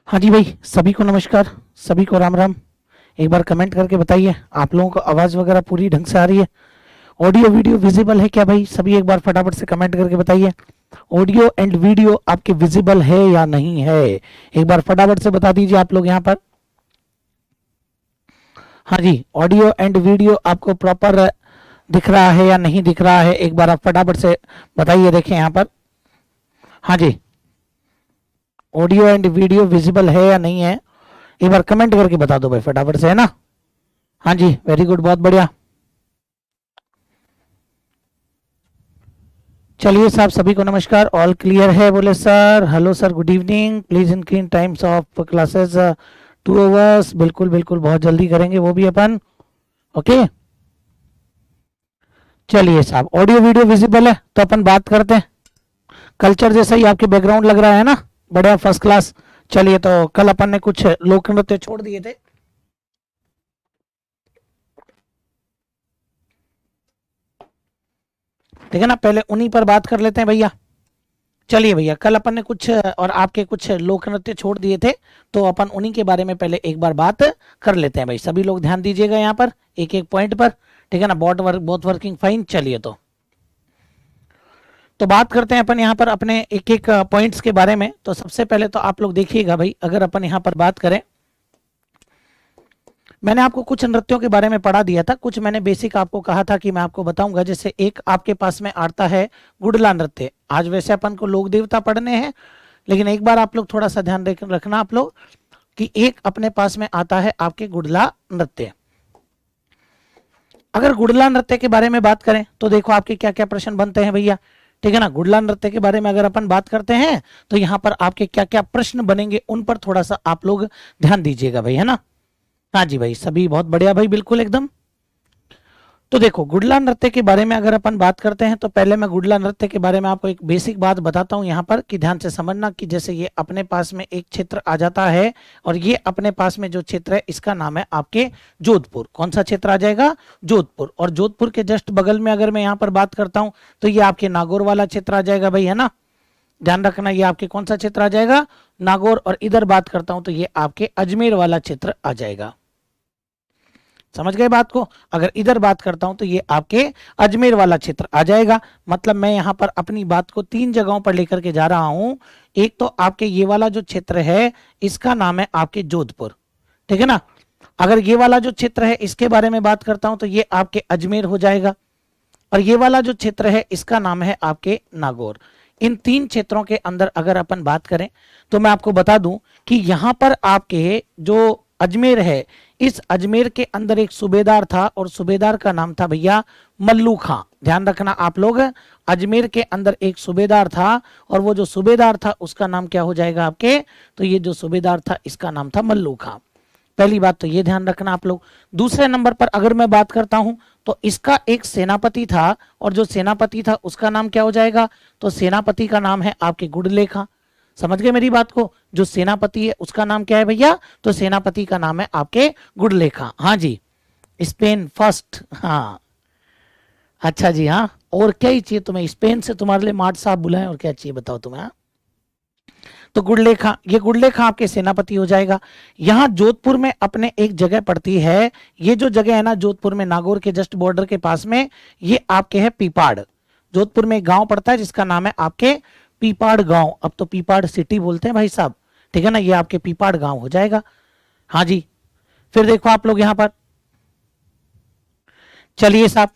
हाँ जी भाई, सभी को नमस्कार, सभी को राम राम। एक बार कमेंट करके बताइए आप लोगों को आवाज़ वगैरह पूरी ढंग से आ रही है। ऑडियो वीडियो विजिबल है क्या भाई? सभी एक बार फटाफट से कमेंट करके बताइए। ऑडियो एंड वीडियो आपके विजिबल है या नहीं है? एक बार फटाफट से बता दीजिए आप लोग यहाँ पर। हाँ जी, ऑडियो एंड वीडियो आपको प्रॉपर दिख रहा है या नहीं दिख रहा है? एक बार आप फटाफट से बताइए। देखें यहाँ पर, हाँ जी, ऑडियो एंड वीडियो विजिबल है या नहीं है? एक बार कमेंट करके बता दो भाई फटाफट से, है ना? हाँ जी, वेरी गुड, बहुत बढ़िया। चलिए साहब, सभी को नमस्कार। ऑल क्लियर है? बोले sir. Hello sir, good evening. Please increase times of classes 2 hours. बिल्कुल बिल्कुल, बहुत जल्दी करेंगे वो भी अपन। ओके, चलिए साहब, ऑडियो वीडियो विजिबल है तो अपन बात करते हैं। कल्चर जैसा ही आपके बैकग्राउंड लग रहा है ना? बढ़िया, फर्स्ट क्लास। चलिए, तो कल अपन ने कुछ लोक नृत्य छोड़ दिए थे। ठीक है ना? पहले उन्हीं पर बात कर लेते हैं भैया। चलिए भैया, कल अपन ने कुछ और आपके कुछ लोक नृत्य छोड़ दिए थे, तो अपन उन्हीं के बारे में पहले एक बार बात कर लेते हैं भाई। सभी लोग ध्यान दीजिएगा यहाँ पर एक एक पॉइंट पर। ठीक है ना? Both working fine. चलिए, तो बात करते हैं अपन यहाँ पर अपने एक एक पॉइंट्स के बारे में। तो सबसे पहले तो आप लोग देखिएगा भाई, अगर अपन यहाँ पर बात करें, मैंने आपको कुछ नृत्यों के बारे में पढ़ा दिया था, कुछ मैंने बेसिक आपको कहा था कि मैं आपको बताऊंगा। जैसे एक आपके पास में आता है गुडला नृत्य। आज वैसे अपन को लोक देवता पढ़ने हैं, लेकिन एक बार आप लोग थोड़ा सा ध्यान रखना आप लोग कि एक अपने पास में आता है आपके गुडला नृत्य। अगर गुडला नृत्य के बारे में बात करें तो देखो आपके क्या क्या प्रश्न बनते हैं भैया। ठीक है ना? गुडला नृत्य के बारे में अगर अपन बात करते हैं तो यहाँ पर आपके क्या क्या प्रश्न बनेंगे, उन पर थोड़ा सा आप लोग ध्यान दीजिएगा भाई, है ना? हाँ जी भाई, सभी बहुत बढ़िया भाई, बिल्कुल एकदम। तो देखो, गुडला नृत्य के बारे में अगर अपन बात करते हैं तो पहले मैं गुडला नृत्य के बारे में आपको एक बेसिक बात बताता हूं यहाँ पर, कि ध्यान से समझना। कि जैसे ये अपने पास में एक क्षेत्र आ जाता है, और ये अपने पास में जो क्षेत्र है इसका नाम है आपके जोधपुर। कौन सा क्षेत्र आ जाएगा? जोधपुर। और जोधपुर के जस्ट बगल में अगर मैं यहाँ पर बात करता हूँ तो ये आपके नागौर वाला क्षेत्र आ जाएगा भाई, है ना? ध्यान रखना, ये आपके कौन सा क्षेत्र आ जाएगा? नागौर। और इधर बात करता हूं तो ये आपके अजमेर वाला क्षेत्र आ जाएगा। समझ गए बात को? अगर इधर बात करता हूं तो ये आपके अजमेर वाला क्षेत्र आ जाएगा। मतलब मैं यहां पर अपनी बात को 3 जगहों पर लेकर के जा रहा हूं। एक तो आपके ये वाला जो क्षेत्र है इसका नाम है आपके जोधपुर। ठीक है ना? अगर ये वाला जो क्षेत्र है इसके बारे में बात करता हूं तो ये आपके अजमेर हो जाएगा। और ये वाला जो क्षेत्र है इसका नाम है आपके नागौर। इन 3 क्षेत्रों के अंदर अगर अपन बात करें तो मैं आपको बता दूं कि यहां पर आपके जो अजमेर है, इस अजमेर के अंदर एक सूबेदार था, और सूबेदार का नाम था भैया मल्लू खां। ध्यान रखना आप लोग, अजमेर के अंदर एक सूबेदार था, और वो जो सूबेदार था उसका नाम क्या हो जाएगा आपके? तो ये जो सूबेदार था इसका नाम था मल्लू खां। पहली बात तो ये ध्यान रखना आप लोग। दूसरे नंबर पर अगर मैं बात करता हूं तो इसका एक सेनापति था, और जो सेनापति था उसका नाम क्या हो जाएगा? तो सेनापति का नाम है आपके गुडले खां। समझ गए मेरी बात को? जो सेनापति है उसका नाम क्या है भैया? तो सेनापति का नाम है आपके गुडले खां। हाँ जी, स्पेन फर्स्ट। हाँ, अच्छा जी। हाँ, और क्या ही चाहिए तुम्हें? स्पेन से तुम्हारे लिए मार्ट साहब बुलाएं, और क्या चाहिए बताओ तुम्हें? हाँ? तो गुडले खां, ये गुडले खां आपके सेनापति हो जाएगा। यहां जोधपुर में अपने एक जगह पड़ती है, ये जो जगह है ना जोधपुर में, नागौर के जस्ट बॉर्डर के पास में, ये आपके है पीपाड़। जोधपुर में एक गांव पड़ता है जिसका नाम है आपके पीपाड़ गांव। अब तो पीपाड़ सिटी बोलते हैं भाई साहब। ठीक है ना? ये आपके पीपाड़ गांव हो जाएगा। हाँ जी। फिर देखो आप लोग यहां पर, चलिए साहब,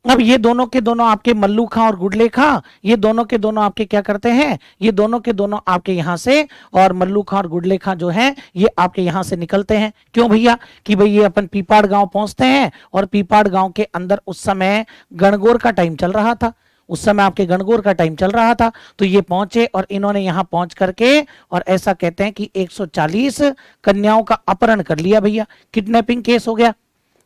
अब ये दोनों के दोनों आपके मल्लू खां और गुडले खां, ये दोनों के दोनों आपके क्या करते हैं? ये दोनों के दोनों आपके यहां से, और मल्लू खां और गुडले खां जो हैं ये आपके यहां से निकलते हैं। क्यों भैया? कि भाई ये अपन पीपाड़ गांव पहुंचते हैं, और पीपाड़ गांव के अंदर उस समय गणगौर का टाइम चल रहा था। उस समय आपके गणगौर का टाइम चल रहा था, तो ये पहुंचे, और इन्होंने यहां पहुंच करके, और ऐसा कहते हैं कि 140 कन्याओं का अपहरण कर लिया भैया। किडनैपिंग केस हो गया।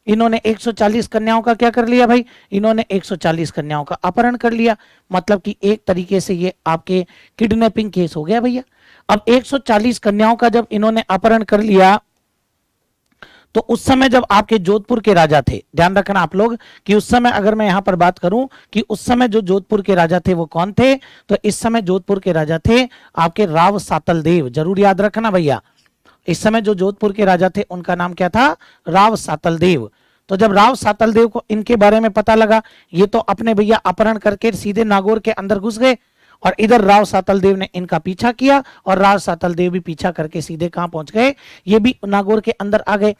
इन्होंने 140 कन्याओं का क्या कर लिया भाई? इन्होंने 140 कन्याओं का अपहरण कर लिया। मतलब कि एक तरीके से ये आपके किडनैपिंग केस हो गया भैया। अब 140 कन्याओं का जब इन्होंने अपहरण कर लिया, तो उस समय जब आपके जोधपुर के राजा थे, ध्यान रखना आप लोग कि उस समय अगर मैं यहां पर बात करूं कि उस समय जो जोधपुर के राजा थे वो कौन थे, तो इस समय जोधपुर के राजा थे आपके राव सातल देव। जरूर याद रखना भैया, इस समय जो जोधपुर के राजा थे उनका नाम क्या था? राव सातल देव। तो जब राव सातल देव को इनके बारे में पता लगा, ये तो अपने भैया अपहरण करके सीधे नागौर के अंदर घुस गए, और इधर राव सातल देव ने इनका पीछा किया, और राव सातल देव भी पीछा करके सीधे कहां पहुंच गए? ये भी नागौर के अंदर आ गए।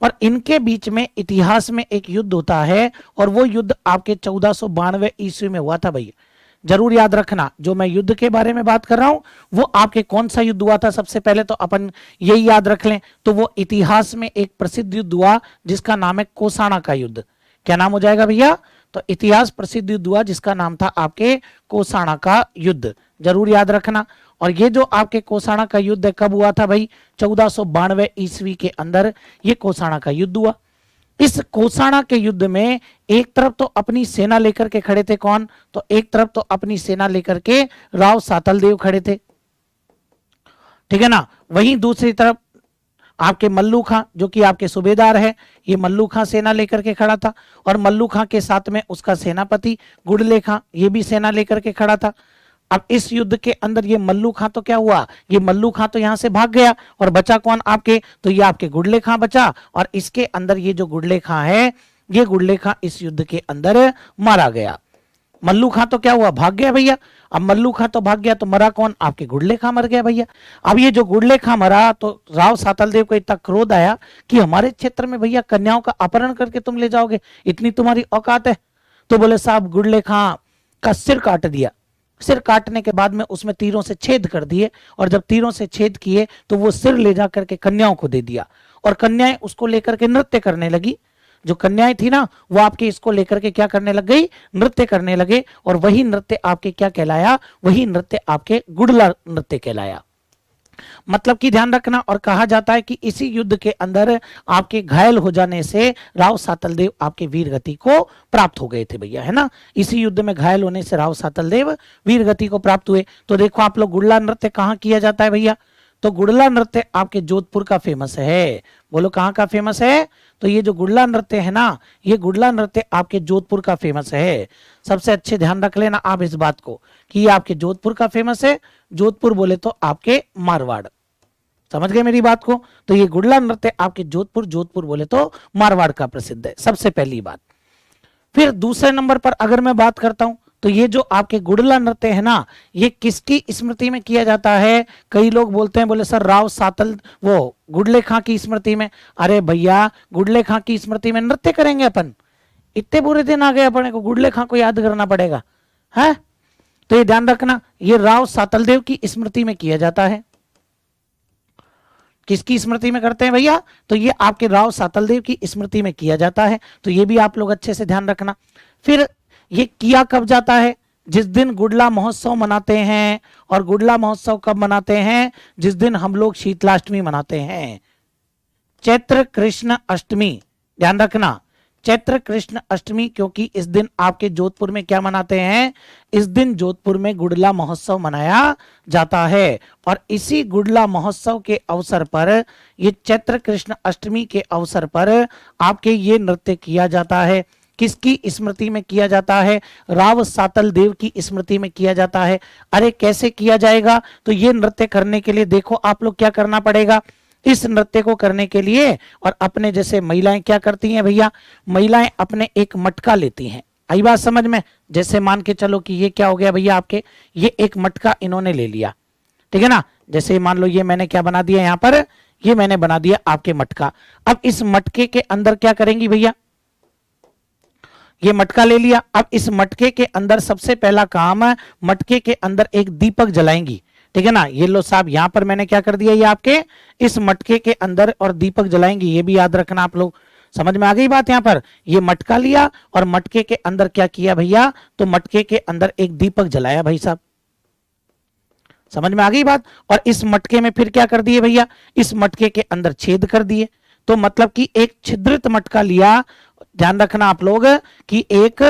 और इनके बीच में इतिहास में एक युद्ध होता है, और वो युद्ध आपके 1492 ईस्वी में हुआ था भैया। जरूर याद रखना, जो मैं युद्ध के बारे में बात कर रहा हूं वो आपके कौन सा युद्ध हुआ था, सबसे पहले तो अपन यही याद रख लें। तो वो इतिहास में एक प्रसिद्ध युद्ध हुआ जिसका नाम है कोसाना का युद्ध। क्या नाम हो जाएगा भैया? तो इतिहास प्रसिद्ध युद्ध हुआ जिसका नाम था आपके कोसाना का युद्ध, जरूर याद रखना। और ये जो आपके कोसाना का युद्ध कब हुआ था भाई? 1492 ईस्वी के अंदर ये कोसाना का युद्ध हुआ। इस कोसाना के युद्ध में एक तरफ तो अपनी सेना लेकर के खड़े थे कौन? तो एक तरफ तो अपनी सेना लेकर के राव सातल देव खड़े थे, ठीक है ना। वहीं दूसरी तरफ आपके मल्लू खां जो कि आपके सूबेदार है, ये मल्लू खां सेना लेकर के खड़ा था, और मल्लू खां के साथ में उसका सेनापति गुडले खां ये भी सेना लेकर के खड़ा था। अब इस युद्ध के अंदर ये मल्लू खां तो क्या हुआ? ये मल्लू खां तो यहां से भाग गया, और बचा कौन आपके? तो ये आपके गुडले खां बचा। और इसके अंदर ये जो गुडले खां है, ये गुडले खां इस युद्ध के अंदर मारा गया। मल्लू खां तो क्या हुआ? भाग गया भैया। अब मल्लू खां तो भाग गया, तो मरा कौन? आपके गुडले खां मर गया भैया। अब ये जो गुडले खां मरा, तो राव सातल देव को इतना क्रोध आया कि हमारे क्षेत्र में भैया कन्याओं का अपहरण करके तुम ले जाओगे, इतनी तुम्हारी औकात है? तो बोले साहब गुडले खां का सिर काट दिया। सिर काटने के बाद में उसमें तीरों से छेद कर दिए, और जब तीरों से छेद किए तो वो सिर ले जा करके कन्याओं को दे दिया, और कन्याएं उसको लेकर के नृत्य करने लगी। जो कन्याएं थी ना, वो आपके इसको लेकर के क्या करने लग गई? नृत्य करने लगे। और वही नृत्य आपके क्या कहलाया? वही नृत्य आपके गुडला नृत्य कहलाया। मतलब कि ध्यान रखना, और कहा जाता है कि इसी युद्ध के अंदर आपके घायल हो जाने से राव सातल देव आपके वीर गति को प्राप्त हो गए थे भैया, है ना। इसी युद्ध में घायल होने से राव सातल देव वीर गति को प्राप्त हुए। तो देखो आप लोग, गुडला नृत्य कहाँ किया जाता है भैया? तो गुडला नृत्य आपके जोधपुर का फेमस है। बोलो कहाँ का फेमस है? तो ये जो गुडला नृत्य है ना, ये गुडला नृत्य आपके जोधपुर का फेमस है। सबसे अच्छे ध्यान रख लेना आप इस बात को कि ये आपके जोधपुर का फेमस है। जोधपुर बोले तो आपके मारवाड़, समझ गए मेरी बात को? तो ये गुडला नृत्य आपके जोधपुर, जोधपुर बोले तो मारवाड़ का प्रसिद्ध है, सबसे पहली बात। फिर दूसरे नंबर पर अगर मैं बात करता हूं, तो ये जो आपके गुडला नृत्य है ना, ये किसकी स्मृति में किया जाता है? कई लोग बोलते हैं, बोले सर राव सातल वो गुडले खां की स्मृति में। अरे भैया, गुडले खां की स्मृति में नृत्य करेंगे अपन? इतने बुरे दिन आ गए अपने को, गुडले खां को याद करना पड़ेगा है? तो ये ध्यान रखना, ये राव सातल देव की स्मृति में किया जाता है। किसकी स्मृति में करते हैं भैया? तो ये आपके राव सातल देव की स्मृति में किया जाता है। तो ये भी आप लोग अच्छे से ध्यान रखना। फिर ये किया कब जाता है? जिस दिन गुडला महोत्सव मनाते हैं। और गुडला महोत्सव कब मनाते हैं? जिस दिन हम लोग शीतलाष्टमी मनाते हैं, चैत्र कृष्ण अष्टमी। ध्यान रखना, चैत्र कृष्ण अष्टमी, क्योंकि इस दिन आपके जोधपुर में क्या मनाते हैं? इस दिन जोधपुर में गुडला महोत्सव मनाया जाता है। और इसी गुडला महोत्सव के अवसर पर, ये चैत्र कृष्ण अष्टमी के अवसर पर आपके ये नृत्य किया जाता है। किसकी स्मृति में किया जाता है? राव सातल देव की स्मृति में किया जाता है। अरे कैसे किया जाएगा? तो ये नृत्य करने के लिए देखो आप लोग क्या करना पड़ेगा। इस नृत्य को करने के लिए, और अपने जैसे महिलाएं क्या करती हैं भैया? महिलाएं अपने एक मटका लेती हैं। आई बात समझ में? जैसे मान के चलो कि ये क्या हो गया भैया आपके, ये एक मटका इन्होंने ले लिया, ठीक है ना। जैसे मान लो ये मैंने क्या बना दिया यहाँ पर, ये मैंने बना दिया आपके मटका। अब इस मटके के अंदर क्या करेंगी भैया? ये मटका ले लिया। अब इस मटके के अंदर सबसे पहला काम, मटके के अंदर एक दीपक जलाएंगी, ठीक है ना। ये लो साहब, यहां पर मैंने क्या कर दिया, ये आपके इस मटके के अंदर और दीपक जलाएंगी। ये भी याद रखना आप लोग, समझ में आ गई बात? यहां पर ये मटका लिया और मटके के अंदर क्या किया भैया? तो मटके के अंदर एक दीपक जलाया भाई साहब, समझ में आ गई बात? और इस मटके में फिर क्या कर दिए भैया? इस मटके के अंदर छेद कर दिए। तो मतलब कि एक छिद्रित मटका लिया, ध्यान रखना आप लोग कि एक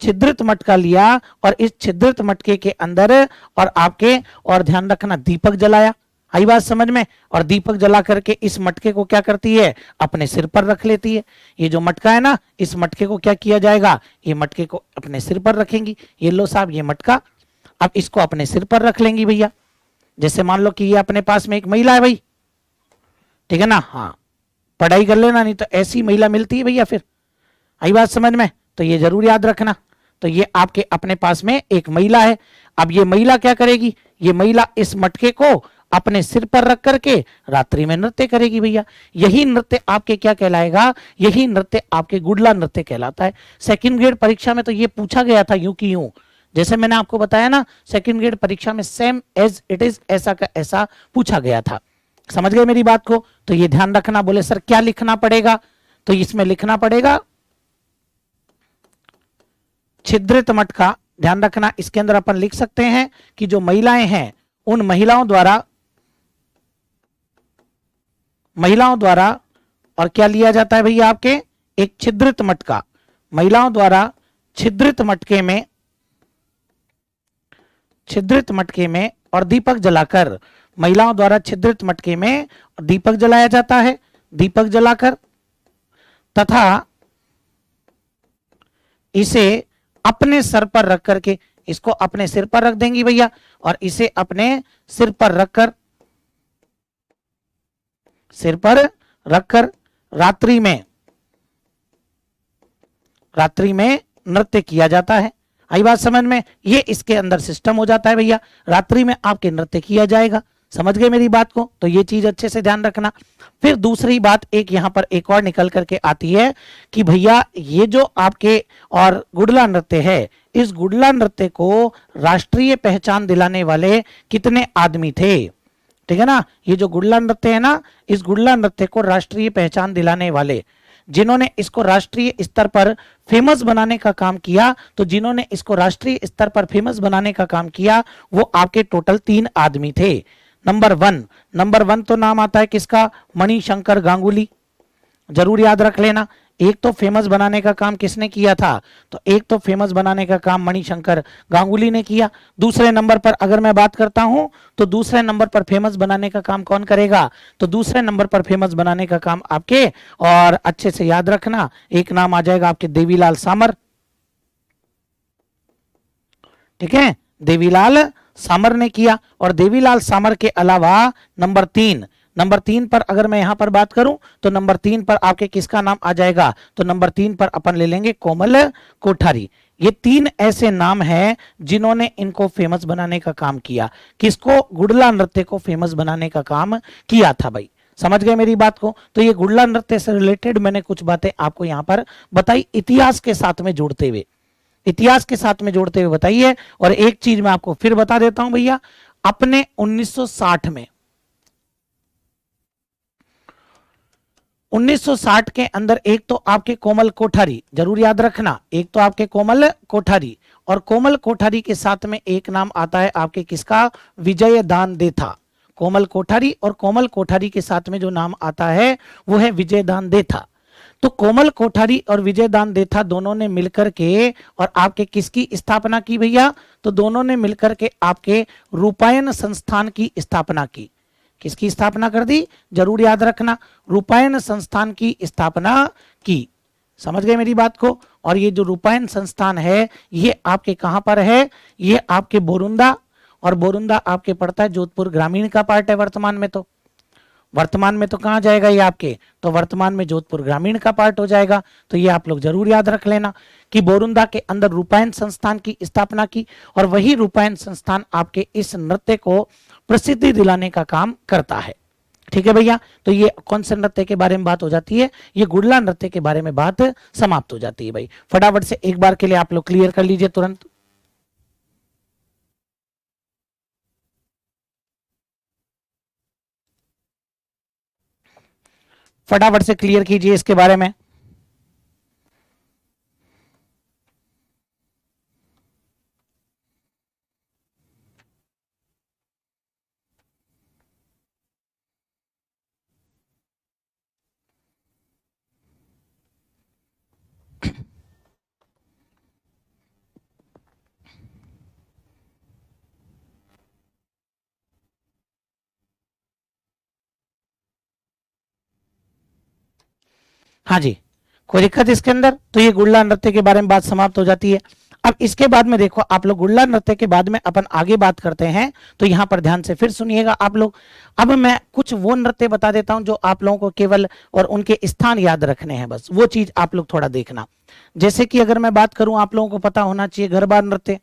छिद्रित मटका लिया, और इस छिद्रित मटके के अंदर और आपके, और ध्यान रखना, दीपक जलाया। आई बात समझ में? और दीपक जला करके इस मटके को क्या करती है? अपने सिर पर रख लेती है। ये जो मटका है ना, इस मटके को क्या किया जाएगा? ये मटके को अपने सिर पर रखेंगी। ये लो साहब, ये मटका, अब इसको अपने सिर पर रख लेंगी भैया। जैसे मान लो कि ये अपने पास में एक महिला है भाई, ठीक है ना। हाँ, पढ़ाई कर लेना, नहीं तो ऐसी महिला मिलती है भैया फिर। आई बात समझ में? तो ये जरूर याद रखना। तो ये आपके अपने पास में एक महिला है। अब ये महिला क्या करेगी? ये महिला इस मटके को अपने सिर पर रख करके रात्रि में नृत्य करेगी भैया। यही नृत्य आपके क्या कहलाएगा? यही नृत्य आपके गुडला नृत्य कहलाता है। सेकंड ग्रेड परीक्षा में तो ये पूछा गया था यूं की यूं, जैसे मैंने आपको बताया ना, सेकंड ग्रेड परीक्षा में सेम एज इट इज ऐसा का ऐसा पूछा गया था। समझ गए मेरी बात को? तो ये ध्यान रखना। बोले सर क्या लिखना पड़ेगा? तो इसमें लिखना पड़ेगा छिद्रित मटका। ध्यान रखना, इसके अंदर अपन लिख सकते हैं कि जो महिलाएं हैं उन महिलाओं द्वारा और क्या लिया जाता है भैया? आपके एक छिद्रित मटका, महिलाओं द्वारा छिद्रित मटके में और दीपक जलाकर, महिलाओं द्वारा छिद्रित मटके में दीपक जलाया जाता है, दीपक जलाकर, तथा इसे अपने सर पर रख करके, इसको अपने सिर पर रख देंगी भैया, और इसे अपने सिर पर रखकर रात्रि में नृत्य किया जाता है। आई बात समझ में? ये इसके अंदर सिस्टम हो जाता है भैया, रात्रि में आपके नृत्य किया जाएगा। समझ गए मेरी बात को? तो ये चीज अच्छे से ध्यान रखना। फिर दूसरी बात एक यहां पर एक और निकल करके आती है कि भैया ये जो आपके और गुडला नृत्य है, इस गुडला नृत्य को राष्ट्रीय पहचान दिलाने वाले कितने आदमी थे? ठीक है ना। ये जो गुडला नृत्य है ना, इस गुडला नृत्य को राष्ट्रीय पहचान दिलाने वाले, जिन्होंने इसको राष्ट्रीय स्तर पर फेमस बनाने का काम किया, तो जिन्होंने इसको राष्ट्रीय स्तर पर फेमस बनाने का काम किया वो आपके टोटल 3 आदमी थे। नंबर वन तो नाम आता है किसका? मणिशंकर गांगुली। जरूर याद रख लेना। एक तो फेमस बनाने का काम किसने किया था? तो एक तो फेमस बनाने का काम मणिशंकर गांगुली ने किया। दूसरे नंबर पर अगर मैं बात करता हूं तो दूसरे नंबर पर फेमस बनाने का काम कौन करेगा? तो दूसरे नंबर पर फेमस बनाने का काम आपके, और अच्छे से याद रखना, एक नाम आ जाएगा आपके देवीलाल सामर। ठीक है, देवीलाल सामर ने किया। और देवीलाल सामर के अलावा नंबर तीन पर अगर मैं यहां पर बात करूं तो नंबर 3 पर आपके किसका नाम आ जाएगा? तो नंबर 3 पर अपन ले लेंगे कोमल कोठारी। ये 3 ऐसे नाम हैं जिन्होंने इनको फेमस बनाने का काम किया। किसको? गुडला नृत्य को फेमस बनाने का काम किया था भाई। समझ गए मेरी बात को? तो ये गुडला नृत्य से रिलेटेड मैंने कुछ बातें आपको यहां पर बताई, इतिहास के साथ में जोड़ते हुए बताइए। और एक चीज मैं आपको फिर बता देता हूं भैया, अपने 1960 के अंदर एक तो आपके कोमल कोठारी, जरूर याद रखना, एक तो आपके कोमल कोठारी, और कोमल कोठारी के साथ में एक नाम आता है आपके किसका? विजय दान देथा। कोमल कोठारी और कोमल कोठारी के साथ में जो नाम आता है वो है विजय दान देथा। तो कोमल कोठारी और विजय दान देथा दोनों ने मिलकर के और आपके किसकी स्थापना की भैया? तो दोनों ने मिलकर के आपके रूपायन संस्थान की स्थापना की। किसकी स्थापना कर दी? जरूर याद रखना, रूपायन संस्थान की स्थापना की। समझ गए मेरी बात को? और ये जो रूपायन संस्थान है ये आपके कहां पर है? ये आपके बोरुंदा, और बोरुंदा आपके पड़ता है जोधपुर ग्रामीण का पार्ट है वर्तमान में तो कहां जाएगा ये आपके? तो वर्तमान में जोधपुर ग्रामीण का पार्ट हो जाएगा। तो ये आप लोग जरूर याद रख लेना कि बोरुंदा के अंदर रूपायन संस्थान की स्थापना की, और वही रूपायन संस्थान आपके इस नृत्य को प्रसिद्धि दिलाने का काम करता है। ठीक है भैया। तो ये कौन से नृत्य के बारे में बात हो जाती है? ये गुडला नृत्य के बारे में बात समाप्त हो जाती है भाई। फटाफट से एक बार के लिए आप लोग क्लियर कर लीजिए तुरंत। फटाफट से क्लियर कीजिए इसके बारे में। हाँ जी, कोई दिक्कत इसके अंदर? तो ये गुडला नृत्य के बारे में बात समाप्त हो जाती है। अब इसके बाद में देखो आप लोग गुड़ला नृत्य के बाद में अपन आगे बात करते हैं, तो यहां पर ध्यान से फिर सुनिएगा आप लोग। अब मैं कुछ वो नृत्य बता देता हूं जो आप लोगों को केवल और उनके स्थान याद रखने हैं, बस वो चीज आप लोग थोड़ा देखना। जैसे कि अगर मैं बात करूं, आप लोगों को पता होना चाहिए गरबा नृत्य,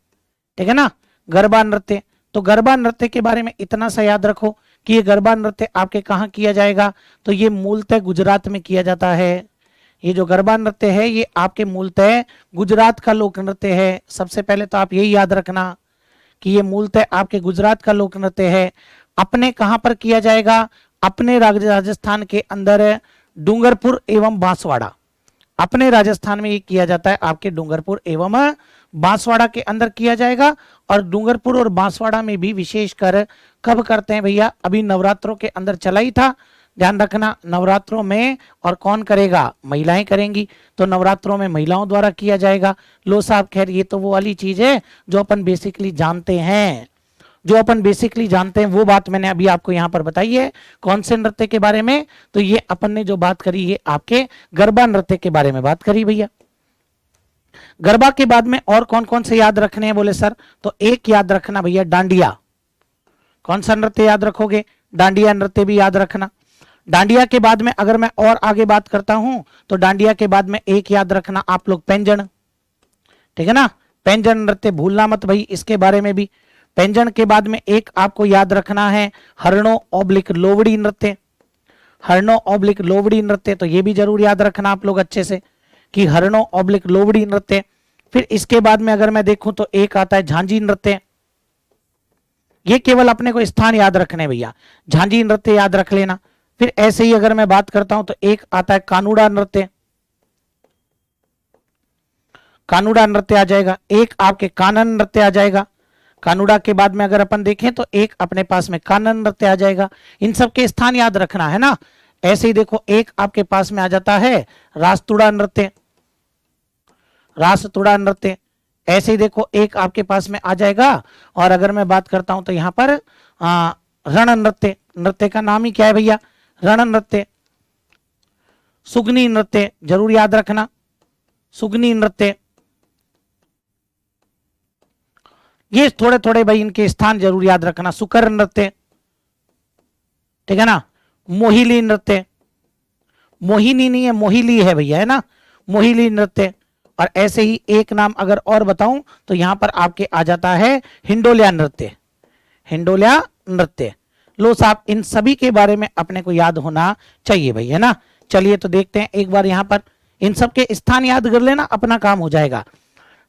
ठीक है ना, गरबा नृत्य। तो गरबा नृत्य के बारे में इतना सा याद रखो कि ये गरबा नृत्य आपके कहाँ किया जाएगा, तो ये मूलतः गुजरात में किया जाता है। ये जो गरबा नृत्य है ये आपके मूलतः गुजरात का लोक नृत्य है। सबसे पहले तो आप यही याद रखना कि ये मूलतः आपके गुजरात का लोक नृत्य है। अपने कहां पर किया जाएगा, अपने राजस्थान के अंदर डूंगरपुर एवं बांसवाड़ा, अपने राजस्थान में ये किया जाता है आपके डूंगरपुर एवं बांसवाड़ा के अंदर किया जाएगा। और डूंगरपुर और बांसवाड़ा में भी विशेषकर कब करते हैं भैया, अभी नवरात्रों के अंदर चला ही था, ध्यान रखना नवरात्रों में। और कौन करेगा, महिलाएं करेंगी, तो नवरात्रों में महिलाओं द्वारा किया जाएगा। लो साहब, खैर ये तो वो वाली चीज है जो अपन बेसिकली जानते हैं, जो अपन बेसिकली जानते हैं वो बात मैंने अभी आपको यहां पर बताई है। कौन से नृत्य के बारे में, तो ये अपन ने जो बात करी है आपके गरबा नृत्य के बारे में बात करी भैया। गरबा के बाद में और कौन कौन से याद रखने हैं बोले सर, तो एक याद रखना भैया डांडिया। कौन सा नृत्य याद रखोगे, डांडिया नृत्य भी याद रखना। डांडिया के बाद में अगर मैं और आगे बात करता हूं, तो डांडिया के बाद में एक याद रखना आप लोग पैंजन, ठीक है ना, पैंजन नृत्य भूलना मत भाई इसके बारे में भी। पैंजन के बाद में एक आपको याद रखना है हरणो ऑब्लिक लोवड़ी नृत्य, हरणो ऑब्लिक लोवड़ी नृत्य, तो ये भी जरूर याद रखना आप लोग अच्छे से कि हरणो ऑब्लिक लोवड़ी नृत्य। फिर इसके बाद में अगर मैं देखूं तो एक आता है झांझी नृत्य, ये केवल अपने को स्थान याद रखने भैया, झांझी नृत्य याद रख लेना। फिर ऐसे ही अगर मैं बात करता हूं तो एक आता है कानूड़ा नृत्य, कानूड़ा नृत्य आ जाएगा। एक आपके कानन नृत्य आ जाएगा। कानूड़ा के बाद में अगर अपन देखें तो एक अपने पास में कानन नृत्य आ जाएगा। इन सब के स्थान याद रखना है ना। ऐसे ही देखो एक आपके पास में आ जाता है रासतुड़ा नृत्य, रासतुड़ा नृत्य। ऐसे ही देखो एक आपके पास में आ जाएगा। और अगर मैं बात करता हूं तो यहां पर रण नृत्य, नृत्य का नाम ही क्या है भैया, रण नृत्य। सुगनी नृत्य जरूर याद रखना, सुगनी नृत्य। ये थोड़े थोड़े भाई इनके स्थान जरूर याद रखना। सुकर नृत्य, ठीक है ना। मोहिली नृत्य, मोहिनी नहीं है मोहिली है भैया, है ना, मोहिली नृत्य। और ऐसे ही एक नाम अगर और बताऊं तो यहां पर आपके आ जाता है हिंडोलिया नृत्य, हिंडोलिया नृत्य। लो साहब, इन सभी के बारे में अपने को याद होना चाहिए भाई, है ना। चलिए तो देखते हैं एक बार यहां पर इन सब के स्थान याद कर लेना, अपना काम हो जाएगा।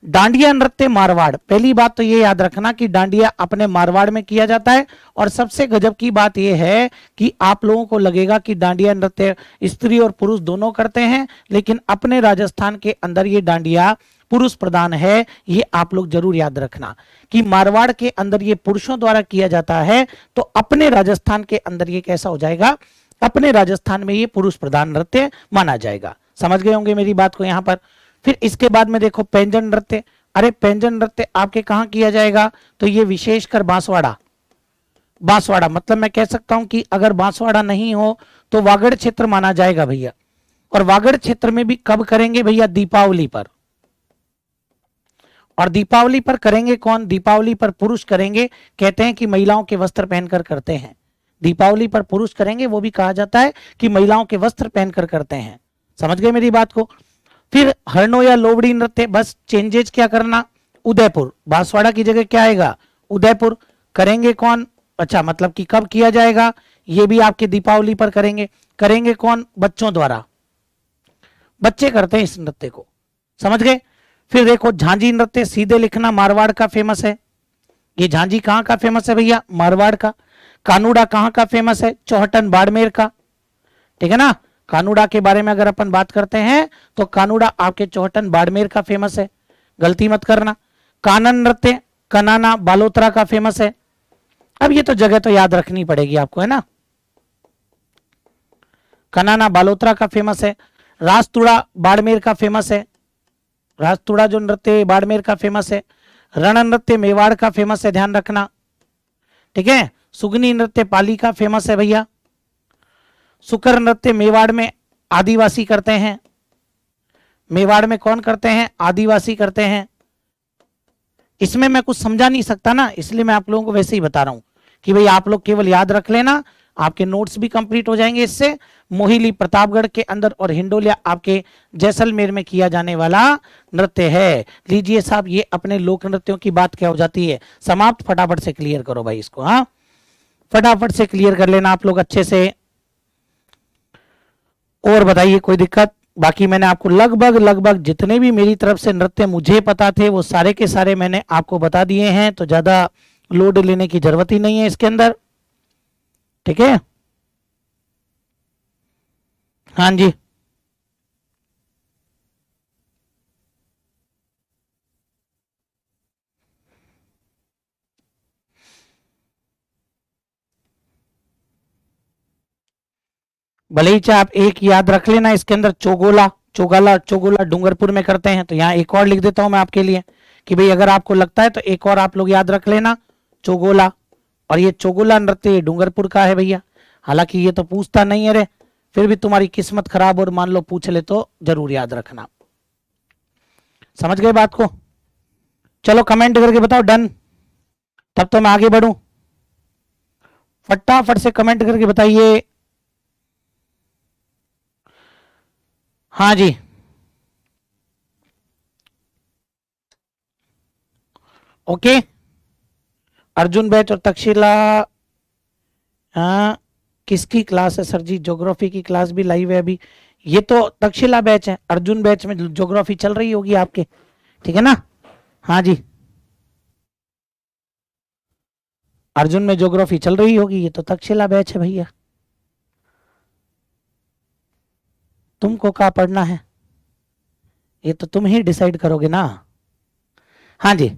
डांडिया नृत्य मारवाड़, पहली बात तो ये याद रखना कि डांडिया अपने मारवाड़ में किया जाता है। और सबसे गजब की बात यह है कि आप लोगों को लगेगा कि डांडिया नृत्य स्त्री और पुरुष दोनों करते हैं, लेकिन अपने राजस्थान के अंदर ये डांडिया पुरुष प्रधान है। ये आप लोग जरूर याद रखना कि मारवाड़ के अंदर ये पुरुषों द्वारा किया जाता है, तो अपने राजस्थान के अंदर ये कैसा हो जाएगा, अपने राजस्थान में ये पुरुष प्रधान नृत्य माना जाएगा। समझ गए होंगे मेरी बात को यहां पर। फिर इसके बाद में देखो पैंजन नृत्य। अरे पैंजन नृत्य आपके कहां किया जाएगा, तो ये विशेषकर बांसवाड़ा, बांसवाड़ा मतलब मैं कह सकता हूं कि अगर बांसवाड़ा नहीं हो तो वागड़ क्षेत्र माना जाएगा भैया। और वागड़ क्षेत्र में भी कब करेंगे भैया, दीपावली पर। और दीपावली पर करेंगे कौन, दीपावली पर पुरुष करेंगे। कहते हैं कि महिलाओं के वस्त्र पहनकर करते हैं, दीपावली पर पुरुष करेंगे, वो भी कहा जाता है कि महिलाओं के वस्त्र पहनकर करते हैं। समझ गए मेरी बात को। फिर हरणो या लोवड़ी नृत्य, बस चेंजेज क्या करना, उदयपुर, बांसवाड़ा की जगह क्या आएगा, उदयपुर। करेंगे कौन, अच्छा मतलब कि कब किया जाएगा, ये भी आपके दीपावली पर करेंगे। करेंगे कौन, बच्चों द्वारा, बच्चे करते हैं इस नृत्य को, समझ गए। फिर देखो झांझी नृत्य, सीधे लिखना मारवाड़ का फेमस है। ये झांझी कहां का फेमस है भैया, मारवाड़ का। कानूड़ा कहां का फेमस है, चौहटन बाड़मेर का, ठीक है ना। कानूड़ा के बारे में अगर अपन बात करते हैं तो कानूड़ा आपके चौहटन बाड़मेर का फेमस है, गलती मत करना। कानन नृत्य कनाना बालोतरा का फेमस है। अब ये तो जगह तो याद रखनी पड़ेगी आपको, है ना। कनाना बालोतरा का फेमस है। रासतुड़ा बाड़मेर का फेमस है, रासतुड़ा जो नृत्य बाड़मेर का फेमस है। रण नृत्य मेवाड़ का फेमस है, ध्यान रखना, ठीक है। सुगनी नृत्य पाली का फेमस है भैया। सुकर नृत्य मेवाड़ में आदिवासी करते हैं, मेवाड़ में कौन करते हैं, आदिवासी करते हैं। इसमें मैं कुछ समझा नहीं सकता ना, इसलिए मैं आप लोगों को वैसे ही बता रहा हूं कि भाई आप लोग केवल याद रख लेना, आपके नोट्स भी कंप्लीट हो जाएंगे इससे। मोहिली प्रतापगढ़ के अंदर और हिंडोलिया आपके जैसलमेर में किया जाने वाला नृत्य है। लीजिए साहब, ये अपने लोक नृत्यों की बात क्या हो जाती है समाप्त। फटाफट से क्लियर करो भाई इसको, हाँ फटाफट से क्लियर कर लेना आप लोग अच्छे से। और बताइए कोई दिक्कत? बाकी मैंने आपको लगभग लगभग जितने भी मेरी तरफ से नृत्य मुझे पता थे वो सारे के सारे मैंने आपको बता दिए हैं, तो ज्यादा लोड लेने की जरूरत ही नहीं है इसके अंदर, ठीक है। हाँ जी, भले ही चाहे आप एक याद रख लेना इसके अंदर, चोगोला चोगाला चोगोला डूंगरपुर में करते हैं, तो यहाँ एक और लिख देता हूं मैं आपके लिए कि भाई अगर आपको लगता है तो एक और आप लोग याद रख लेना, चोगोला। और ये चोगोला नृत्य ये डूंगरपुर का है भैया। हालांकि ये तो पूछता नहीं है रे, फिर भी तुम्हारी किस्मत खराब और मान लो पूछ ले तो जरूर याद रखना। समझ गए बात को? चलो कमेंट करके बताओ डन, तब तो मैं आगे बढ़ूं। फटाफट से कमेंट करके बताइए। हाँ जी, ओके। अर्जुन बैच और तक्षशिला, हाँ किसकी क्लास है सर जी? ज्योग्राफी की क्लास भी लाइव है अभी। ये तो तक्षशिला बैच है, अर्जुन बैच में ज्योग्राफी चल रही होगी आपके, ठीक है ना? हाँ जी, अर्जुन में ज्योग्राफी चल रही होगी, ये तो तक्षशिला बैच है भैया। तुमको क्या पढ़ना है ये तो तुम ही डिसाइड करोगे ना। हाँ जी,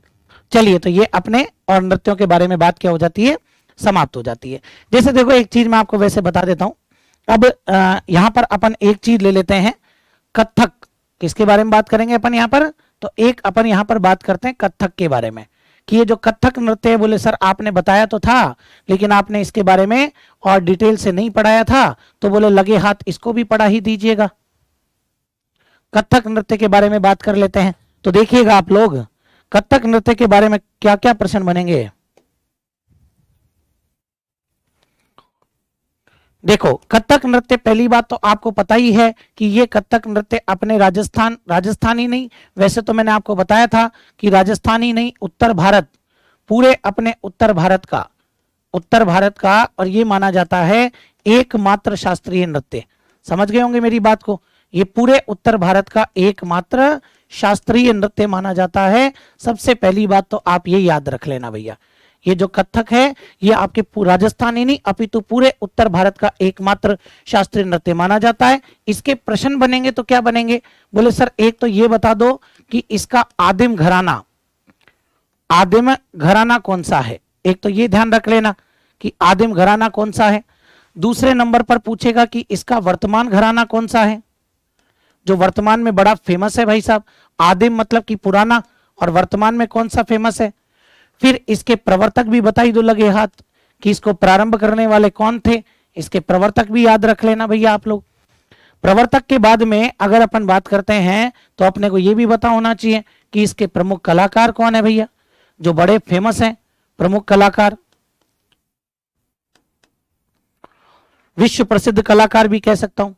चलिए तो ये अपने और नृत्यों के बारे में बात क्या हो जाती है, समाप्त हो जाती है। जैसे देखो एक चीज मैं आपको वैसे बता देता हूं। अब यहां पर अपन एक चीज ले लेते हैं, कथक। किसके बारे में बात करेंगे अपन यहां पर? तो एक अपन यहां पर बात करते हैं कथक के बारे में, कि ये जो कथक नृत्य है, बोले सर आपने बताया तो था लेकिन आपने इसके बारे में और डिटेल से नहीं पढ़ाया था, तो बोले लगे हाथ इसको भी पढ़ा ही दीजिएगा। कथक नृत्य के बारे में बात कर लेते हैं। तो देखिएगा आप लोग, कथक नृत्य के बारे में क्या क्या प्रश्न बनेंगे। देखो कथक नृत्य, पहली बात तो आपको पता ही है कि ये कथक नृत्य अपने राजस्थान ही नहीं, वैसे तो मैंने आपको बताया था कि राजस्थान ही नहीं, उत्तर भारत, पूरे अपने उत्तर भारत का और ये माना जाता है एकमात्र शास्त्रीय नृत्य। समझ गए होंगे मेरी बात को? ये पूरे उत्तर भारत का एकमात्र शास्त्रीय नृत्य माना जाता है। सबसे पहली बात तो आप ये याद रख लेना भैया, ये जो कथक है ये आपके राजस्थान ही नहीं अपितु पूरे उत्तर भारत का एकमात्र शास्त्रीय नृत्य माना जाता है। इसके प्रश्न बनेंगे तो क्या बनेंगे? बोले सर एक तो ये बता दो कि इसका आदिम घराना कौन सा है। एक तो ये ध्यान रख लेना कि आदिम घराना कौन सा है। दूसरे नंबर पर पूछेगा कि इसका वर्तमान घराना कौन सा है, जो वर्तमान में बड़ा फेमस है भाई साहब। आदिम मतलब कि पुराना, और वर्तमान में कौन सा फेमस है। फिर इसके प्रवर्तक भी बता ही दो लगे हाथ, कि इसको प्रारंभ करने वाले कौन थे, इसके प्रवर्तक भी याद रख लेना भैया आप लोग। प्रवर्तक के बाद में अगर अपन बात करते हैं तो अपने को यह भी पता होना चाहिए कि इसके प्रमुख कलाकार कौन है भैया, जो बड़े फेमस हैं प्रमुख कलाकार, विश्व प्रसिद्ध कलाकार भी कह सकता हूं।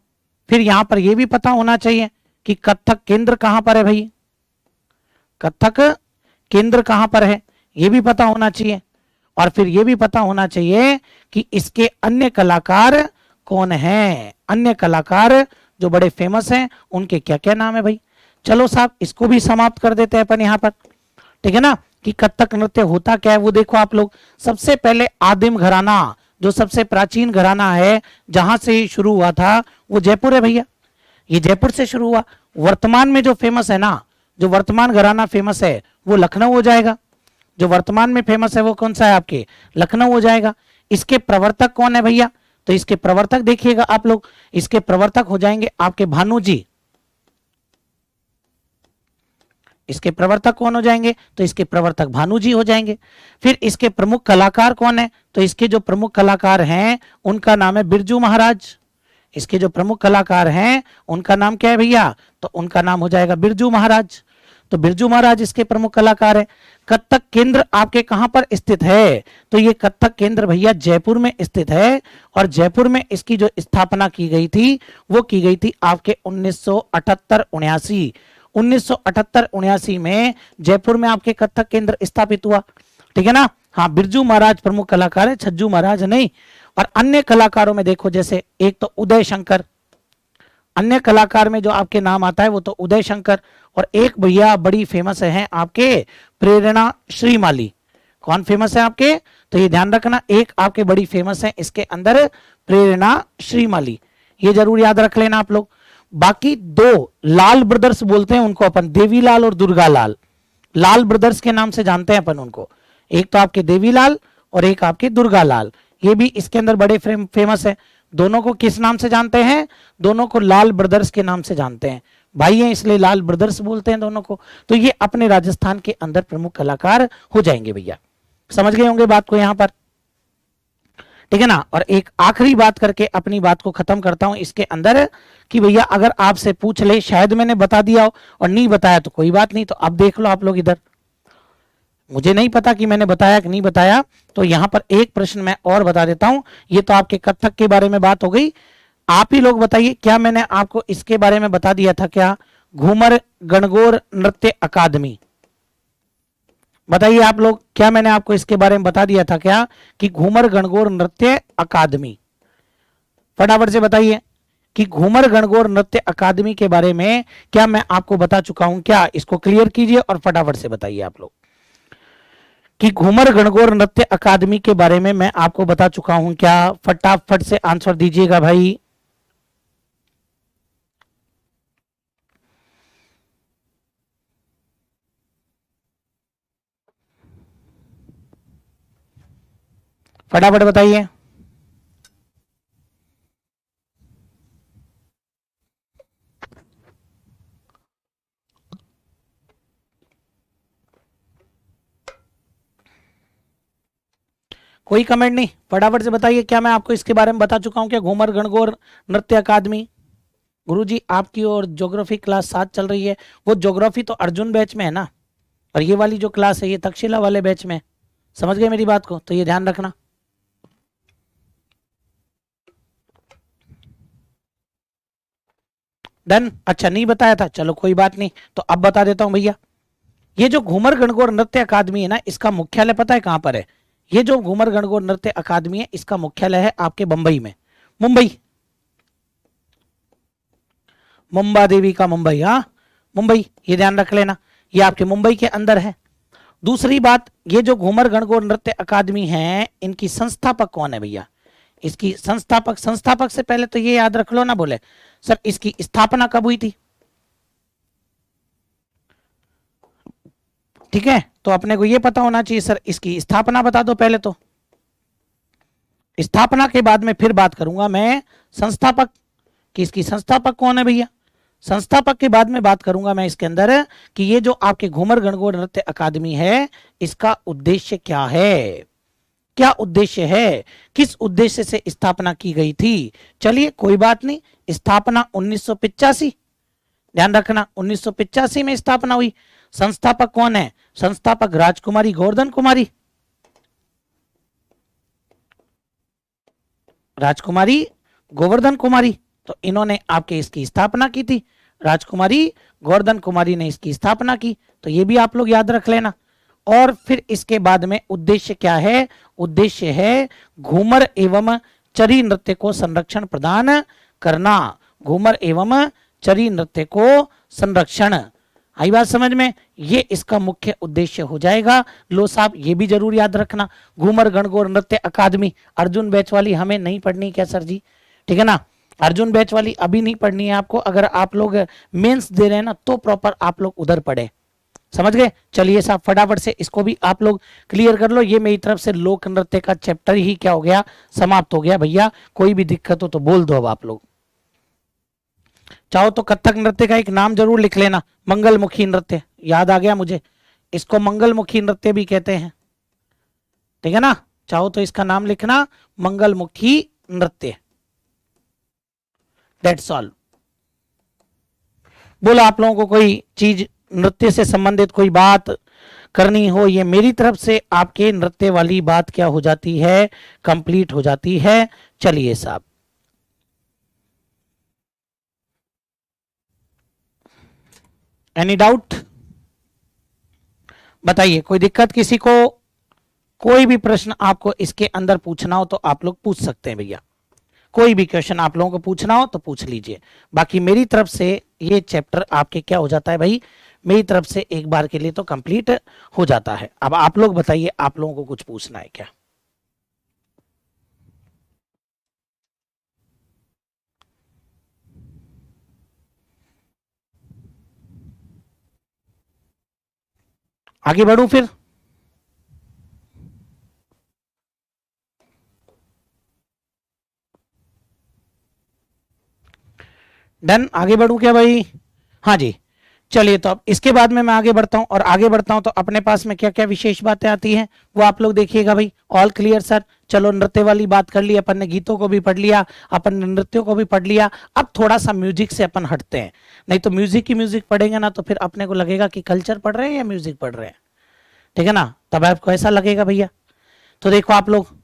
फिर यहां पर यह भी पता होना चाहिए कि कथक केंद्र कहां पर है भाई, कथक केंद्र कहां पर है यह भी पता होना चाहिए। और फिर यह भी पता होना चाहिए कि इसके अन्य कलाकार कौन हैं, अन्य कलाकार जो बड़े फेमस हैं उनके क्या क्या नाम है भाई। चलो साहब इसको भी समाप्त कर देते हैं अपन यहां पर, ठीक है ना, कि कथक नृत्य होता क्या है वो देखो आप लोग। सबसे पहले आदिम घराना, जो सबसे प्राचीन घराना है जहां से शुरू हुआ था वो जयपुर है भैया, ये जयपुर से शुरू हुआ। वर्तमान में जो फेमस है ना, जो वर्तमान घराना फेमस है वो लखनऊ हो जाएगा, जो वर्तमान में फेमस है वो कौन सा है आपके, लखनऊ हो जाएगा। इसके प्रवर्तक कौन है भैया, तो इसके प्रवर्तक देखिएगा आप लोग, इसके प्रवर्तक हो जाएंगे आपके भानु जी। इसके प्रवर्तक कौन हो जाएंगे, तो इसके प्रवर्तक भानु जी हो जाएंगे। फिर इसके प्रमुख कलाकार कौन है, तो इसके जो प्रमुख कलाकार हैं उनका नाम है बिरजू महाराज। इसके जो प्रमुख कलाकार हैं उनका नाम क्या है भैया, तो उनका नाम हो जाएगा बिरजू महाराज। तो बिरजू महाराज इसके प्रमुख कलाकार है। कथक केंद्र आपके कहां पर स्थित है, तो ये कथक केंद्र भैया जयपुर में स्थित है, और जयपुर में इसकी जो स्थापना की गई थी वो की गई थी आपके 1978-79 1978-79 में जयपुर में आपके कथक केंद्र स्थापित हुआ। ठीक है ना। हाँ, बिरजू महाराज प्रमुख कलाकार है, छज्जू महाराज नहीं। और अन्य कलाकारों में देखो, जैसे एक तो उदय शंकर, अन्य कलाकार में जो आपके नाम आता है वो तो उदय शंकर, और एक भैया बड़ी फेमस है आपके प्रेरणा श्रीमाली। कौन फेमस है आपके, तो ये ध्यान रखना, एक आपके बड़ी फेमस है इसके अंदर प्रेरणा श्रीमाली, ये जरूर याद रख लेना आप लोग। बाकी दो लाल ब्रदर्स बोलते हैं उनको अपन, देवीलाल और दुर्गालाल, लाल ब्रदर्स के नाम से जानते हैं अपन उनको। एक तो आपके देवीलाल और एक आपके दुर्गालाल, ये भी इसके अंदर बड़े फेमस है। दोनों को किस नाम से जानते हैं, दोनों को लाल ब्रदर्स के नाम से जानते हैं, भाई हैं इसलिए लाल ब्रदर्स बोलते हैं दोनों को। तो ये अपने राजस्थान के अंदर प्रमुख कलाकार हो जाएंगे भैया, समझ गए होंगे बात को यहां पर। ठीक है ना। और एक आखिरी बात करके अपनी बात को खत्म करता हूं इसके अंदर, कि भैया अगर आपसे पूछ ले, शायद मैंने बता दिया हो और नहीं बताया तो कोई बात नहीं, तो अब देख लो आप लोग इधर, मुझे नहीं पता कि मैंने बताया कि नहीं बताया, तो यहां पर एक प्रश्न मैं और बता देता हूं। ये तो आपके कथक के बारे में बात हो गई, आप ही लोग बताइए, क्या मैंने आपको इसके बारे में बता दिया था क्या, घूमर गणगौर नृत्य अकादमी, बताइए आप लोग, क्या मैंने आपको इसके बारे में बता दिया था क्या, कि घूमर गणगौर नृत्य अकादमी, फटाफट से बताइए कि घूमर गणगौर नृत्य अकादमी के बारे में क्या मैं आपको बता चुका हूं क्या, इसको क्लियर कीजिए और फटाफट से बताइए आप लोग कि घूमर गणगौर नृत्य अकादमी के बारे में मैं आपको बता चुका हूं क्या, फटाफट से आंसर दीजिएगा भाई। फटाफट बताइए। कोई कमेंट नहीं, फटाफट से बताइए, क्या मैं आपको इसके बारे में बता चुका हूं क्या, घूमर गणगौर नृत्य अकादमी। गुरुजी आपकी और ज्योग्राफी क्लास साथ चल रही है, वो ज्योग्राफी तो अर्जुन बैच में है ना, और ये वाली जो क्लास है ये तक्षशिला वाले बैच में, समझ गए मेरी बात को, तो ये ध्यान रखना। डन, अच्छा नहीं बताया था, चलो कोई बात नहीं, तो अब बता देता हूं भैया। ये जो घूमर गणगौर नृत्य अकादमी है ना, इसका मुख्यालय पता है कहां पर है, ये जो घूमर गणगौर नृत्य अकादमी है इसका मुख्यालय है आपके बंबई में, मुंबई, मुंबा देवी का मुंबई, हाँ मुंबई, ये ध्यान रख लेना, ये आपके मुंबई के अंदर है। दूसरी बात, ये जो घूमर गणगौर नृत्य अकादमी है, इनकी संस्थापक कौन है भैया, इसकी संस्थापक, संस्थापक से पहले तो ये याद रख लो ना, बोले सर इसकी स्थापना कब हुई थी, ठीक है, तो अपने को ये पता होना चाहिए सर इसकी स्थापना बता दो पहले, तो स्थापना के बाद में फिर बात करूंगा मैं संस्थापक कि इसकी संस्थापक कौन है भैया, संस्थापक के बाद में बात करूंगा मैं इसके अंदर कि ये जो आपके घूमर गणगौर नृत्य अकादमी है इसका उद्देश्य क्या है, क्या उद्देश्य है, किस उद्देश्य से स्थापना की गई थी। चलिए कोई बात नहीं, स्थापना 1985, ध्यान रखना 1985 में स्थापना हुई। संस्थापक कौन है, संस्थापक राजकुमारी गोवर्धन कुमारी, राजकुमारी गोवर्धन कुमारी, तो इन्होंने आपके इसकी स्थापना की थी, राजकुमारी गोवर्धन कुमारी ने इसकी स्थापना की, तो ये भी आप लोग याद रख लेना। और फिर इसके बाद में उद्देश्य क्या है, उद्देश्य है घूमर एवं चरी नृत्य को संरक्षण प्रदान करना, घूमर एवं चरी नृत्य को संरक्षण, आई बात समझ में, ये इसका मुख्य उद्देश्य हो जाएगा। लो साहब ये भी जरूर याद रखना, घूमर गणगौर नृत्य अकादमी, अर्जुन बैच वाली हमें नहीं पढ़नी क्या सर जी, ठीक है ना, अर्जुन बैच वाली अभी नहीं पढ़नी है आपको, अगर आप लोग मेंस दे रहे हैं ना तो प्रॉपर आप लोग उधर पढ़े, समझ गए। चलिए साहब फटाफट से इसको भी आप लोग क्लियर कर लो, ये मेरी तरफ से लोक नृत्य का चैप्टर ही क्या हो गया, समाप्त हो गया भैया। कोई भी दिक्कत हो तो बोल दो अब आप लोग, चाहो तो कथक नृत्य का एक नाम जरूर लिख लेना, मंगलमुखी नृत्य, याद आ गया मुझे, इसको मंगलमुखी नृत्य भी कहते हैं, ठीक है ना, चाहो तो इसका नाम लिखना मंगलमुखी नृत्य, दैट्स ऑल। बोलो आप लोगों को कोई चीज नृत्य से संबंधित कोई बात करनी हो, ये मेरी तरफ से आपके नृत्य वाली बात क्या हो जाती है, कंप्लीट हो जाती है। चलिए साहब, एनी डाउट बताइए, कोई दिक्कत किसी को? कोई भी प्रश्न आपको इसके अंदर पूछना हो तो आप लोग पूछ सकते हैं भैया, कोई भी क्वेश्चन आप लोगों को पूछना हो तो पूछ लीजिए। बाकी मेरी तरफ से ये चैप्टर आपके क्या हो जाता है भाई, मेरी तरफ से एक बार के लिए तो कंप्लीट हो जाता है। अब आप लोग बताइए, आप लोगों को कुछ पूछना है क्या? आगे बढ़ूं फिर? डन, आगे बढ़ूं क्या भाई? हाँ जी, चलिए। तो अब इसके बाद में मैं आगे बढ़ता हूं, और आगे बढ़ता हूं तो अपने पास में क्या क्या विशेष बातें आती हैं वो आप लोग देखिएगा भाई। All clear sir? चलो, नृत्य वाली बात कर ली अपन ने, गीतों को भी पढ़ लिया, अपन ने नृत्यों को भी पढ़ लिया। अब थोड़ा सा म्यूजिक से अपन हटते हैं, नहीं तो म्यूजिक ही म्यूजिक पढ़ेंगे ना तो फिर अपने को लगेगा कि कल्चर पढ़ रहे हैं या म्यूजिक पढ़ रहे हैं, ठीक है ना? तब आपको ऐसा लगेगा भैया। तो देखो आप लोग,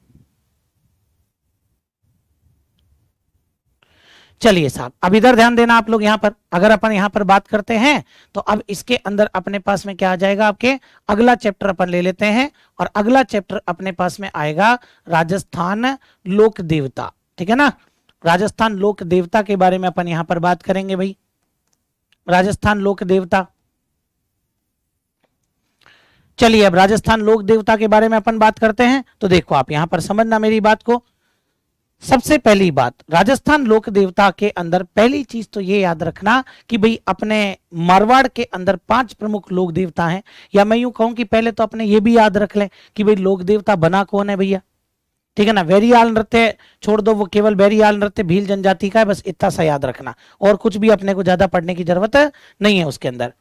चलिए साहब, अब इधर ध्यान देना आप लोग। यहां पर अगर अपन यहां पर बात करते हैं तो अब इसके अंदर अपने पास में क्या आ जाएगा आपके, अगला चैप्टर अपन ले लेते हैं, और अगला चैप्टर अपने पास में आएगा राजस्थान लोक देवता, ठीक है ना? राजस्थान लोक देवता के बारे में अपन यहां पर बात करेंगे भाई, राजस्थान लोक देवता। चलिए, अब राजस्थान लोक देवता के बारे में अपन बात करते हैं। तो देखो आप यहां पर समझना मेरी बात को। सबसे पहली बात, राजस्थान लोक देवता के अंदर पहली चीज तो ये याद रखना कि भाई अपने मारवाड़ के अंदर 5 प्रमुख लोक देवता हैं, या मैं यूं कहूं कि पहले तो अपने ये भी याद रख लें कि भाई लोक देवता बना कौन है भैया, ठीक है ना? वेरियाल नृत्य छोड़ दो, वो केवल वेरियाल नृत्य भील जनजाति का है, बस इतना सा याद रखना, और कुछ भी अपने को ज्यादा पढ़ने की जरूरत नहीं है उसके अंदर।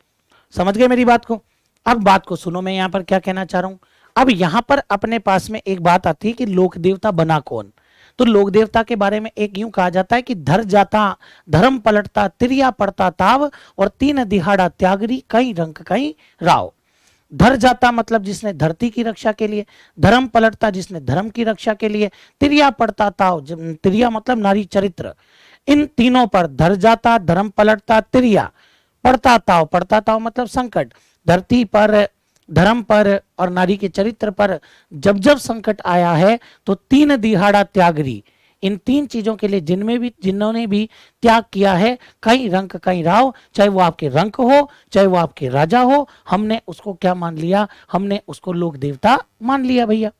समझ गए मेरी बात को? अब बात को सुनो, मैं यहां पर क्या कहना चाह रहा हूं। अब यहां पर अपने पास में एक बात आती है कि लोक देवता बना कौन। तो लोक देवता के बारे में एक यूं कहा जाता है कि धर जाता धर्म पलटता तिरिया पड़ता ताव, और तीन दिहाड़ा त्यागरी कई रंग कई राव। धर जाता मतलब जिसने धरती की रक्षा के लिए, धर्म पलटता जिसने धर्म की रक्षा के लिए, तिरिया पड़ता ताव, तिरिया मतलब नारी चरित्र, इन तीनों पर धर जाता, धर्म पलटता, तिरिया पड़ता ताव मतलब संकट, धरती पर, धर्म पर और नारी के चरित्र पर जब जब संकट आया है तो तीन दिहाड़ा त्यागरी, इन 3 चीजों के लिए जिन्होंने भी त्याग किया है, कई रंक कई राव, चाहे वो आपके रंक हो चाहे वो आपके राजा हो, हमने उसको क्या मान लिया, हमने उसको लोक देवता मान लिया भैया।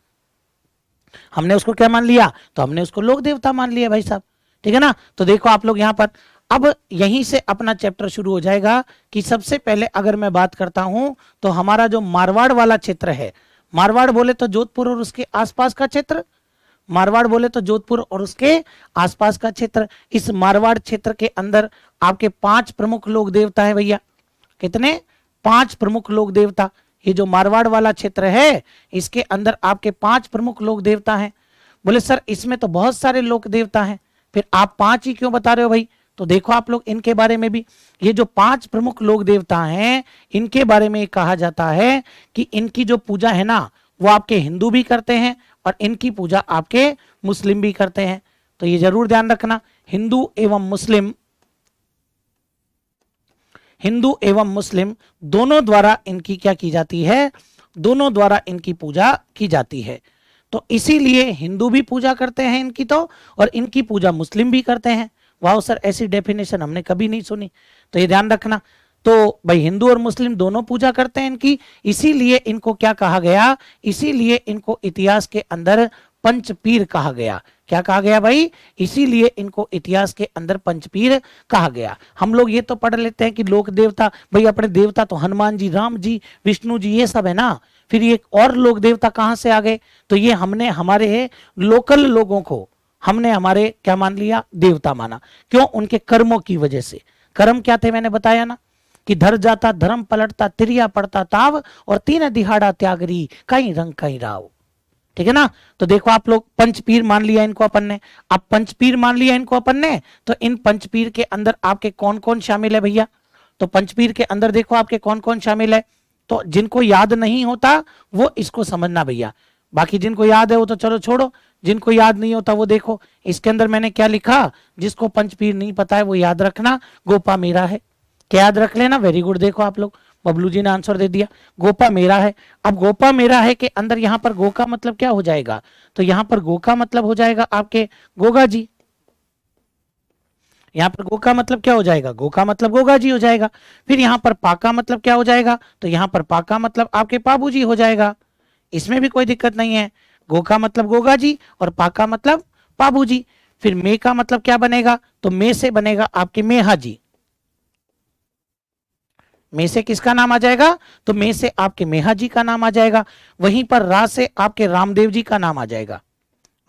हमने उसको क्या मान लिया, तो हमने उसको लोक देवता मान लिया भाई साहब, ठीक है ना? तो देखो आप लोग यहां पर, अब यहीं से अपना चैप्टर शुरू हो जाएगा कि सबसे पहले अगर मैं बात करता हूं तो हमारा जो मारवाड़ वाला क्षेत्र है, मारवाड़ बोले तो जोधपुर और उसके आसपास का क्षेत्र, मारवाड़ बोले तो जोधपुर और उसके आसपास का क्षेत्र, इस मारवाड़ क्षेत्र के अंदर आपके 5 प्रमुख लोक देवता है भैया। कितने? 5 प्रमुख लोक देवता। ये जो मारवाड़ वाला क्षेत्र है इसके अंदर आपके 5 प्रमुख लोक देवता हैं। बोले सर इसमें तो बहुत सारे लोक देवता हैं, फिर आप 5 ही क्यों बता रहे हो भाई? तो देखो आप लोग इनके बारे में भी, ये जो 5 प्रमुख लोक देवता हैं इनके बारे में कहा जाता है कि इनकी जो पूजा है ना वो आपके हिंदू भी करते हैं और इनकी पूजा आपके मुस्लिम भी करते हैं। तो ये जरूर ध्यान रखना, हिंदू एवं मुस्लिम दोनों द्वारा इनकी क्या की जाती है, दोनों द्वारा इनकी पूजा की जाती है। तो इसीलिए हिंदू भी पूजा करते हैं इनकी तो, और इनकी पूजा मुस्लिम भी करते हैं। वाह सर, ऐसी डेफिनेशन हमने कभी नहीं सुनी, तो ये ध्यान रखना। तो भाई हिंदू और मुस्लिम दोनों पूजा करते हैं इनकी, इसीलिए इनको क्या कहा गया, इसीलिए इनको इतिहास के अंदर पंचपीर कहा गया। क्या कहा गया भाई? इसीलिए इनको इतिहास के अंदर पंचपीर कहा गया। हम लोग ये तो पढ़ लेते हैं कि लोक देवता, भाई अपने देवता तो हनुमान जी, राम जी, विष्णु जी, ये सब है ना, फिर ये और लोक देवता कहां से आ गए? तो ये हमने हमारे लोकल लोगों को हमने हमारे क्या मान लिया, देवता माना। क्यों? उनके कर्मों की वजह से। कर्म क्या थे मैंने बताया ना, कि धर जाता धर्म पलटता तिरिया पड़ता ताव, और तीन दिहाड़ा त्यागरी कई रंग कई राव, ठीक है ना? तो देखो आप लोग, पंचपीर मान लिया इनको अपन ने। अब पंचपीर मान लिया इनको अपन ने, तो इन पंचपीर के अंदर आपके कौन कौन शामिल है भैया? तो पंचपीर के अंदर देखो आपके कौन कौन शामिल है। तो जिनको याद नहीं होता वो इसको समझना भैया, बाकी जिनको याद है वो तो चलो छोड़ो, जिनको याद नहीं होता वो देखो इसके अंदर मैंने क्या लिखा। जिसको पंचपीर नहीं पता है वो याद रखना गोपा मेरा है, क्या याद रख लेना। वेरी गुड, देखो आप लोग बबलू जी ने आंसर दे दिया, गोपा मेरा है। अब गोपा मेरा है के अंदर यहाँ पर गो का मतलब क्या हो जाएगा, तो यहाँ पर गो का मतलब हो जाएगा आपके गोगा जी। यहाँ पर गो का मतलब क्या हो जाएगा, गो का मतलब गोगा जी हो जाएगा। फिर यहाँ पर पा का मतलब क्या हो जाएगा, तो यहाँ पर पा का मतलब आपके पाबू जी हो जाएगा। इसमें भी कोई दिक्कत नहीं है, गो का मतलब गोगा जी और पा का मतलब पाबू जी। फिर मे का मतलब क्या बनेगा, तो मे से बनेगा आपके मेहा जी। मे से किसका नाम आ जाएगा, तो मे से आपके मेहा जी का नाम आ जाएगा। वहीं पर रा से आपके रामदेव जी का नाम आ जाएगा।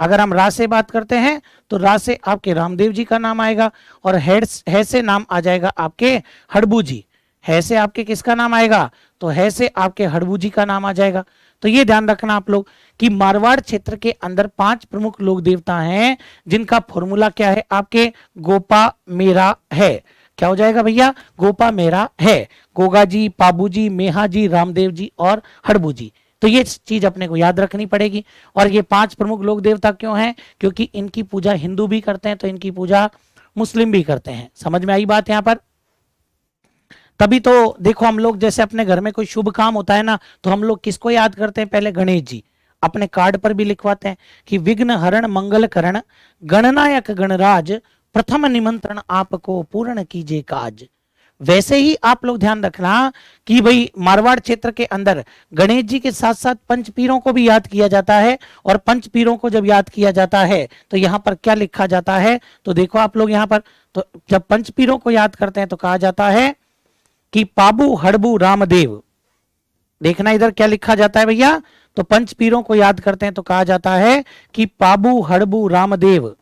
अगर हम रा से बात करते हैं तो रा से आपके रामदेव जी का नाम आएगा। और है से नाम आ जाएगा आपके हड़बू जी। है से आपके किसका नाम आएगा, तो है से आपके हड़बू जी का नाम आ जाएगा। तो ये ध्यान रखना आप लोग कि मारवाड़ क्षेत्र के अंदर 5 प्रमुख लोक देवता हैं जिनका फॉर्मूला क्या है आपके गोपा मेरा है। क्या हो जाएगा भैया, गोपा मेरा है। गोगा जी, पाबू जी, मेहा जी, रामदेव जी और हड़बू जी। तो ये चीज अपने को याद रखनी पड़ेगी। और ये 5 प्रमुख लोक देवता क्यों हैं, क्योंकि इनकी पूजा हिंदू भी करते हैं तो इनकी पूजा मुस्लिम भी करते हैं। समझ में आई बात यहाँ पर। तभी तो देखो हम लोग जैसे अपने घर में कोई शुभ काम होता है ना, तो हम लोग किसको याद करते हैं, पहले गणेश जी। अपने कार्ड पर भी लिखवाते हैं कि विघ्न हरण मंगल करण गणनायक गणराज प्रथम निमंत्रण आपको पूर्ण कीजिए काज। वैसे ही आप लोग ध्यान रखना कि भाई मारवाड़ क्षेत्र के अंदर गणेश जी के साथ साथ पंचपीरों को भी याद किया जाता है। और पंचपीरों को जब याद किया जाता है तो यहाँ पर क्या लिखा जाता है, तो देखो आप लोग यहाँ पर, तो जब पंचपीरों को याद करते हैं तो कहा जाता है कि पाबू हड़बू रामदेव। देखना इधर क्या लिखा जाता है भैया, तो पंचपीरों को याद करते हैं तो कहा जाता है कि पाबू हड़बू रामदेव,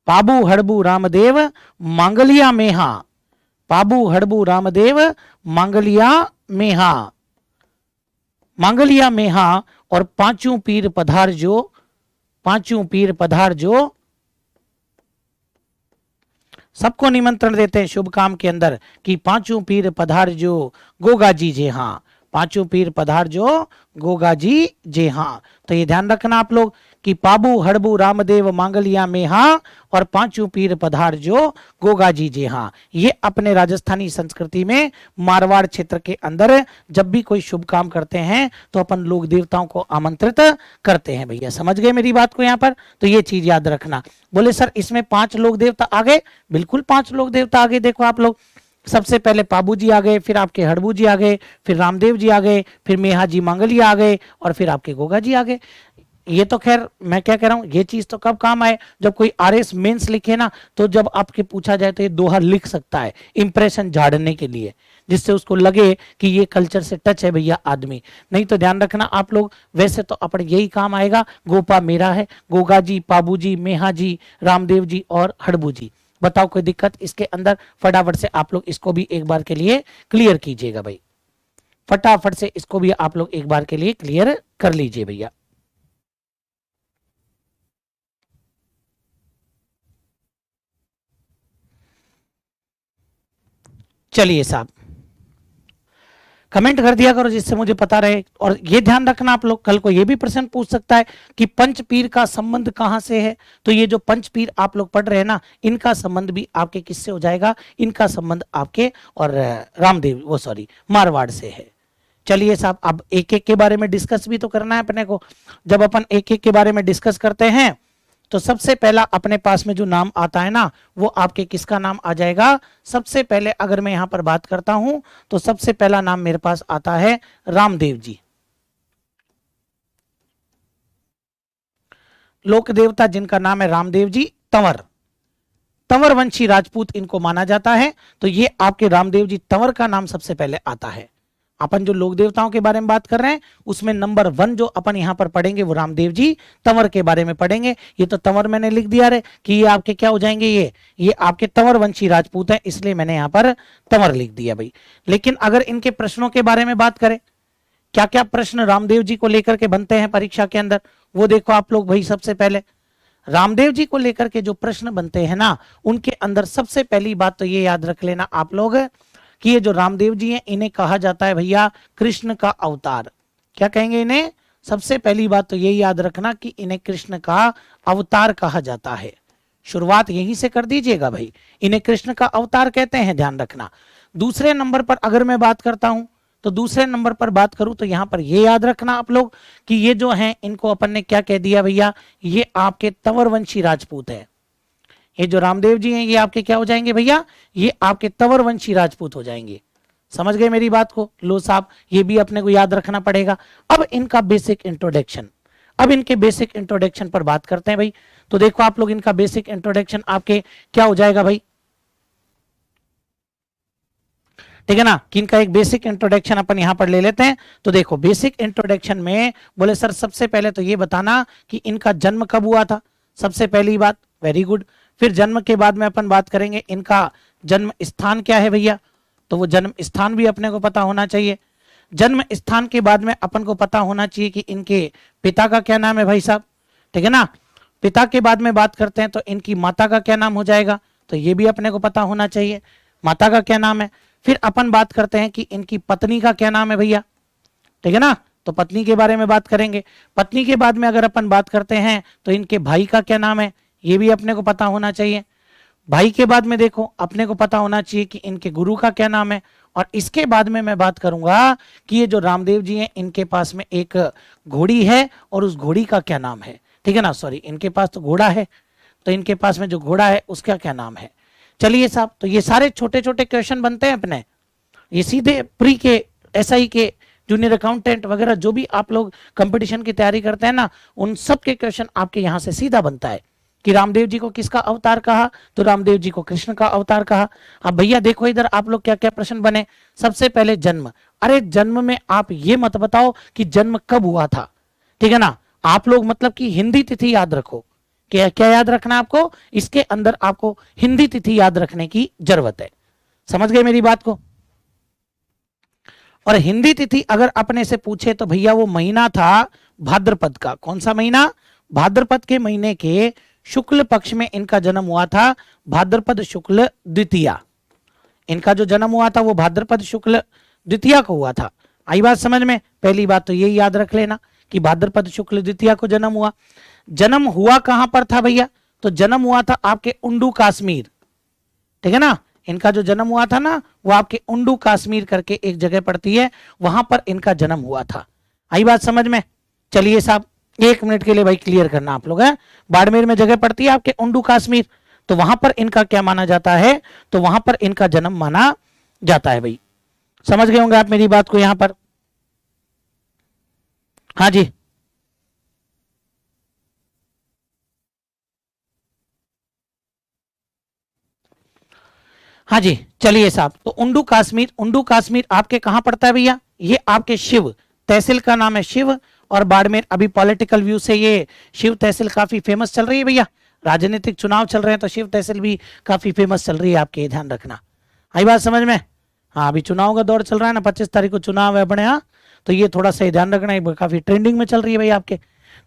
पाबू हड़बू रामदेव मांगलिया मेहा, पाबू हड़बू रामदेव मांगलिया मेहा, मांगलिया मेहा। और पांचों पीर पधार जो, पांचों पीर पधार जो, सबको निमंत्रण देते हैं शुभ काम के अंदर कि पांचों पीर पधार जो गोगा जी जे हाँ, पांचों पीर पधार जो गोगा जी जे हाँ। तो ये ध्यान रखना आप लोग कि पाबू हड़बू रामदेव मांगलिया में हाँ और पांचों पीर पधार जो गोगा जी जे हाँ। ये अपने राजस्थानी संस्कृति में मारवाड़ क्षेत्र के अंदर जब भी कोई शुभ काम करते हैं तो अपन लोक देवताओं को आमंत्रित करते हैं। भैया समझ गए मेरी बात को यहाँ पर, तो ये चीज याद रखना। बोले सर इसमें 5 लोक देवता आ गए, बिल्कुल 5 लोक देवता आ गए। देखो आप लोग, सबसे पहले पाबू जी आ गए, फिर आपके हड़बू जी आ गए, फिर रामदेव जी आ गए, फिर मेहा जी मांगलिया आ गए और फिर आपके गोगा जी आ गए। ये तो खैर मैं क्या कह रहा हूं, ये चीज तो कब काम आए, जब कोई आरएस मेंस लिखे ना, तो जब आपके पूछा जाए तो ये दोहा लिख सकता है इंप्रेशन झाड़ने के लिए, जिससे उसको लगे कि ये कल्चर से टच है भैया आदमी। नहीं तो ध्यान रखना आप लोग, वैसे तो अपन यही काम आएगा, गोपा मेरा है, गोगा जी, पाबू जी, मेहा जी, रामदेव जी और हड़बू जी। बताओ कोई दिक्कत इसके अंदर? फटाफट से आप लोग इसको भी एक बार के लिए क्लियर कीजिएगा भाई, फटाफट से इसको भी आप लोग एक बार के लिए क्लियर कर लीजिए भैया। चलिए साहब कमेंट कर दिया करो जिससे मुझे पता रहे। और ये ध्यान रखना आप लोग, कल को ये भी प्रश्न पूछ सकता है कि पंचपीर का संबंध कहां से है। तो ये जो पंचपीर आप लोग पढ़ रहे हैं ना, इनका संबंध भी आपके किससे हो जाएगा, इनका संबंध आपके और रामदेव वो सॉरी मारवाड़ से है। चलिए साहब अब एक एक के बारे में डिस्कस भी तो करना है अपने को। जब अपन एक एक के बारे में डिस्कस करते हैं तो सबसे पहला अपने पास में जो नाम आता है ना, वो आपके किसका नाम आ जाएगा। सबसे पहले अगर मैं यहां पर बात करता हूं तो सबसे पहला नाम मेरे पास आता है रामदेव जी। लोक देवता जिनका नाम है रामदेव जी, तंवर, तंवर वंशी राजपूत इनको माना जाता है। तो ये आपके रामदेव जी तंवर का नाम सबसे पहले आता है। अपन जो लोक देवताओं के बारे में बात कर रहे हैं उसमें नंबर 1 जो अपन यहां पर पढ़ेंगे वो रामदेव जी तंवर के बारे में पढ़ेंगे। ये तो तंवर मैंने लिख दिया रे कि ये आपके क्या हो जाएंगे, ये आपके तंवर वंशी राजपूत है, इसलिए मैंने यहां पर तंवर लिख दिया भाई। लेकिन अगर इनके प्रश्नों के बारे में बात करें, क्या क्या प्रश्न रामदेव जी को लेकर के बनते हैं परीक्षा के अंदर, वो देखो आप लोग भाई। सबसे पहले रामदेव जी को लेकर के जो प्रश्न बनते हैं ना, उनके अंदर सबसे पहली बात तो ये याद रख लेना आप लोग कि ये जो रामदेव जी हैं इन्हें कहा जाता है भैया कृष्ण का अवतार। क्या कहेंगे इन्हें? सबसे पहली बात तो यही याद रखना कि इन्हें कृष्ण का अवतार कहा जाता है। शुरुआत यहीं से कर दीजिएगा भाई, इन्हें कृष्ण का अवतार कहते हैं, ध्यान रखना। दूसरे नंबर पर अगर मैं बात करता हूं तो दूसरे नंबर पर बात करूं तो यहां पर ये याद रखना आप लोग कि ये जो हैं इनको अपन ने क्या कह दिया भैया, ये आपके तंवरवंशी राजपूत है। ये जो रामदेव जी हैं ये आपके क्या हो जाएंगे भैया, ये आपके तंवरवंशी राजपूत हो जाएंगे। समझ गए मेरी बात को? लो साहब, ये भी अपने को याद रखना पड़ेगा। अब इनका बेसिक इंट्रोडक्शन, अब इनके बेसिक इंट्रोडक्शन पर बात करते हैं भाई। तो देखो आप लोग, इनका बेसिक इंट्रोडक्शन आपके क्या हो जाएगा भाई, ठीक है ना, कि इनका एक बेसिक इंट्रोडक्शन अपन यहां पर ले लेते हैं। तो देखो बेसिक इंट्रोडक्शन में बोले सर सबसे पहले तो ये बताना कि इनका जन्म कब हुआ था, सबसे पहली बात, वेरी गुड। फिर जन्म के बाद में अपन बात करेंगे इनका जन्म स्थान क्या है भैया, तो वो जन्म स्थान भी अपने को पता होना चाहिए। जन्म स्थान के बाद में अपन को पता होना चाहिए कि इनके पिता का क्या नाम है भाई साहब, ठीक है ना। पिता के बाद में बात करते हैं तो इनकी माता का क्या नाम हो जाएगा, तो ये भी अपने को पता होना चाहिए, माता का क्या नाम है। फिर अपन बात करते हैं कि इनकी पत्नी का क्या नाम है भैया, ठीक है ना, तो पत्नी के बारे में बात करेंगे। पत्नी के बाद में अगर अपन बात करते हैं तो इनके भाई का क्या नाम है, ये भी अपने को पता होना चाहिए। भाई के बाद में देखो अपने को पता होना चाहिए कि इनके गुरु का क्या नाम है। और इसके बाद में मैं बात करूंगा कि ये जो रामदेव जी हैं इनके पास में एक घोड़ी है और उस घोड़ी का क्या नाम है, ठीक है ना, सॉरी इनके पास तो घोड़ा है, तो इनके पास में जो घोड़ा है उसका क्या नाम है। चलिए साहब, तो ये सारे छोटे छोटे क्वेश्चन बनते हैं अपने, ये सीधे प्री के, एसआई के, जूनियर अकाउंटेंट वगैरह जो भी आप लोग कंपटीशन की तैयारी करते हैं ना, उन सब के क्वेश्चन आपके यहां से सीधा बनता है कि रामदेव जी को किसका अवतार कहा, तो रामदेव जी को कृष्ण का अवतार कहा। अब भैया देखो इधर आप लोग क्या क्या प्रश्न बने। सबसे पहले जन्म, अरे जन्म में आप ये मत बताओ कि जन्म कब हुआ था, ठीक है ना, आप लोग मतलब कि हिंदी तिथि याद रखो। क्या क्या याद रखना आपको, इसके अंदर आपको हिंदी तिथि याद रखने की जरूरत है। समझ गए मेरी बात को? और हिंदी तिथि अगर अपने से पूछे तो भैया वो महीना था भाद्रपद का। कौन सा महीना? भाद्रपद के महीने के शुक्ल पक्ष में इनका जन्म हुआ था, भाद्रपद शुक्ल द्वितीया। इनका जो जन्म हुआ था वो भाद्रपद शुक्ल द्वितीया को हुआ था। आई बात समझ में? पहली बात तो यही याद रख लेना कि भाद्रपद शुक्ल द्वितीया को जन्म हुआ। जन्म हुआ कहां पर था भैया, तो जन्म हुआ था आपके उंडू कश्मीर, ठीक है ना। इनका जो जन्म हुआ था ना वो आपके उंडू कश्मीर करके एक जगह पड़ती है, वहां पर इनका जन्म हुआ था। आई बात समझ में? चलिए साहब, एक मिनट के लिए भाई क्लियर करना आप लोग है, बाड़मेर में जगह पड़ती है आपके उंडू कश्मीर, तो वहां पर इनका क्या माना जाता है, तो वहां पर इनका जन्म माना जाता है भाई। समझ गए होंगे आप मेरी बात को यहां पर? हाँ जी, हाँ जी, चलिए साहब, तो उंडू कश्मीर, उंडू कश्मीर आपके कहां पड़ता है भैया, ये आपके शिव तहसील का नाम है शिव। और बाड़मेर, अभी पॉलिटिकल व्यू से ये शिव तहसील काफी फेमस चल रही है भैया, राजनीतिक चुनाव चल रहे हैं तो शिव तहसील भी काफी फेमस चल रही है आपके, ध्यान रखना। आई बात समझ में? हाँ, अभी चुनाव का दौर चल रहा है ना, 25 तारीख को चुनाव है अपने यहाँ, तो ये थोड़ा सा ध्यान रखना, ये काफी ट्रेंडिंग में चल रही है भाई आपके।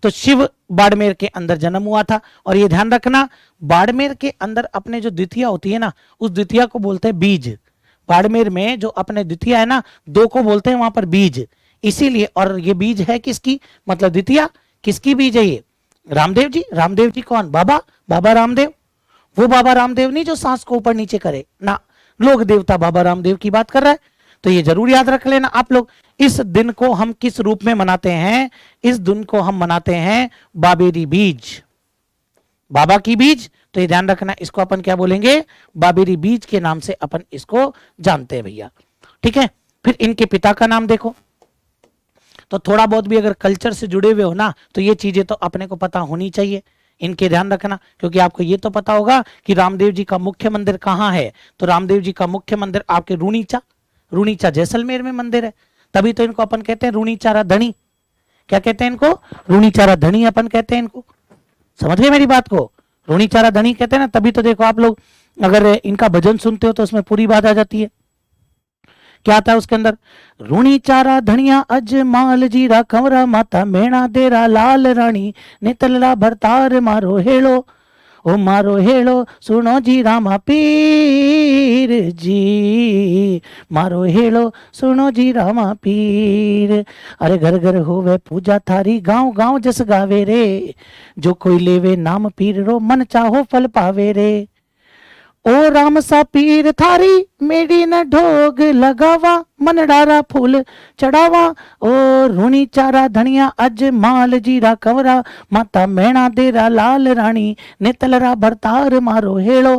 तो शिव बाड़मेर के अंदर जन्म हुआ था। और ये ध्यान रखना, बाड़मेर के अंदर अपने जो द्वितीया होती है ना, उस द्वितीया को बोलते हैं बीज। बाड़मेर में जो अपने द्वितीया है ना, दो को बोलते हैं वहां पर बीज, इसीलिए। और ये बीज है किसकी, मतलब द्वितीया किसकी बीज है ये, रामदेव जी। रामदेव जी कौन? बाबा, बाबा रामदेव। वो बाबा रामदेव नहीं जो सांस को ऊपर नीचे करे ना, लोक देवता बाबा रामदेव की बात कर रहा है। तो ये जरूर याद रख लेना आप लोग। इस दिन को हम किस रूप में मनाते हैं, इस दिन को हम मनाते हैं बाबेरी बीज, बाबा की बीज। तो ये ध्यान रखना, इसको अपन क्या बोलेंगे, बाबेरी बीज के नाम से अपन इसको जानते हैं भैया, ठीक है। फिर इनके पिता का नाम देखो, तो थोड़ा बहुत भी अगर कल्चर से जुड़े हुए हो ना, तो ये चीजें तो अपने को पता होनी चाहिए, इनके ध्यान रखना। क्योंकि आपको ये तो पता होगा कि रामदेव जी का मुख्य मंदिर कहाँ है, तो रामदेव जी का मुख्य मंदिर आपके रूणीचा, रूणीचा जैसलमेर में मंदिर है, तभी तो इनको अपन कहते हैं रूणीचारा धनी। क्या कहते हैं इनको? रूणीचारा धनी अपन कहते हैं इनको। समझ गए मेरी बात को? रूणीचारा धनी कहते हैं ना, तभी तो देखो आप लोग अगर इनका भजन सुनते हो तो उसमें पूरी बात आ जाती है। क्या आता है उसके अंदर, रूणी चारा धनिया अजमाल जीरा कंवरा माता मेणा देरा लाल रानी नितलला भरतार मारो हेलो। ओ मारो हेलो सुनो जी रामा पीर जी, मारो हेलो सुनो जी रामा पीर। अरे घर घर होवे पूजा थारी, गांव गांव जस गावे रे, जो कोई लेवे नाम पीर रो, मन चाहो फल पावे रे। ओ राम सा पीर थारी मेरी न ढोग लगावा, मन डारा फूल चढ़ावा, ओ रूणी चारा धनिया अज माल जीरा कवरा, माता मैणा देरा लाल रानी नेतलरा भरतार, मारो हेलो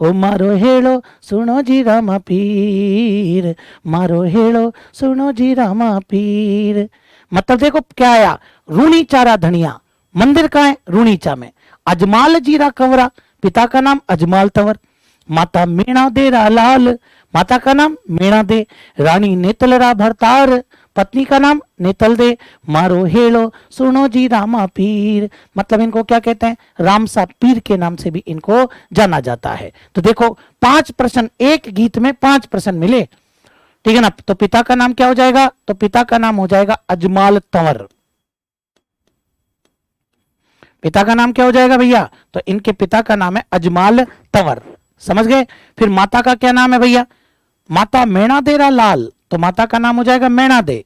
ओ मारो हेलो सुनो जी रामा पीर, मारो हेलो सुनो जी रामा पीर। मतलब देखो क्या आया, रूणी चारा धनिया, मंदिर कहाँ है, रूणीचा में। अजमाल जीरा कंवरा, पिता का नाम अजमाल तंवर। माता मीणा दे लाल, माता का नाम मीणा दे। रानी नेतलरा भरतार, पत्नी का नाम नेतल दे। मारो हेलो सुनो जी रामा पीर, मतलब इनको क्या कहते हैं, रामसा पीर के नाम से भी इनको जाना जाता है। तो देखो 5 प्रश्न, एक गीत में 5 प्रश्न मिले, ठीक है ना। तो पिता का नाम क्या हो जाएगा, तो पिता का नाम हो जाएगा अजमाल तंवर। पिता का नाम क्या हो जाएगा भैया, तो इनके पिता का नाम है अजमाल तंवर, समझ गए। फिर माता का क्या नाम है भैया, माता मैणा देरा लाल, तो माता का नाम हो जाएगा मैणा दे।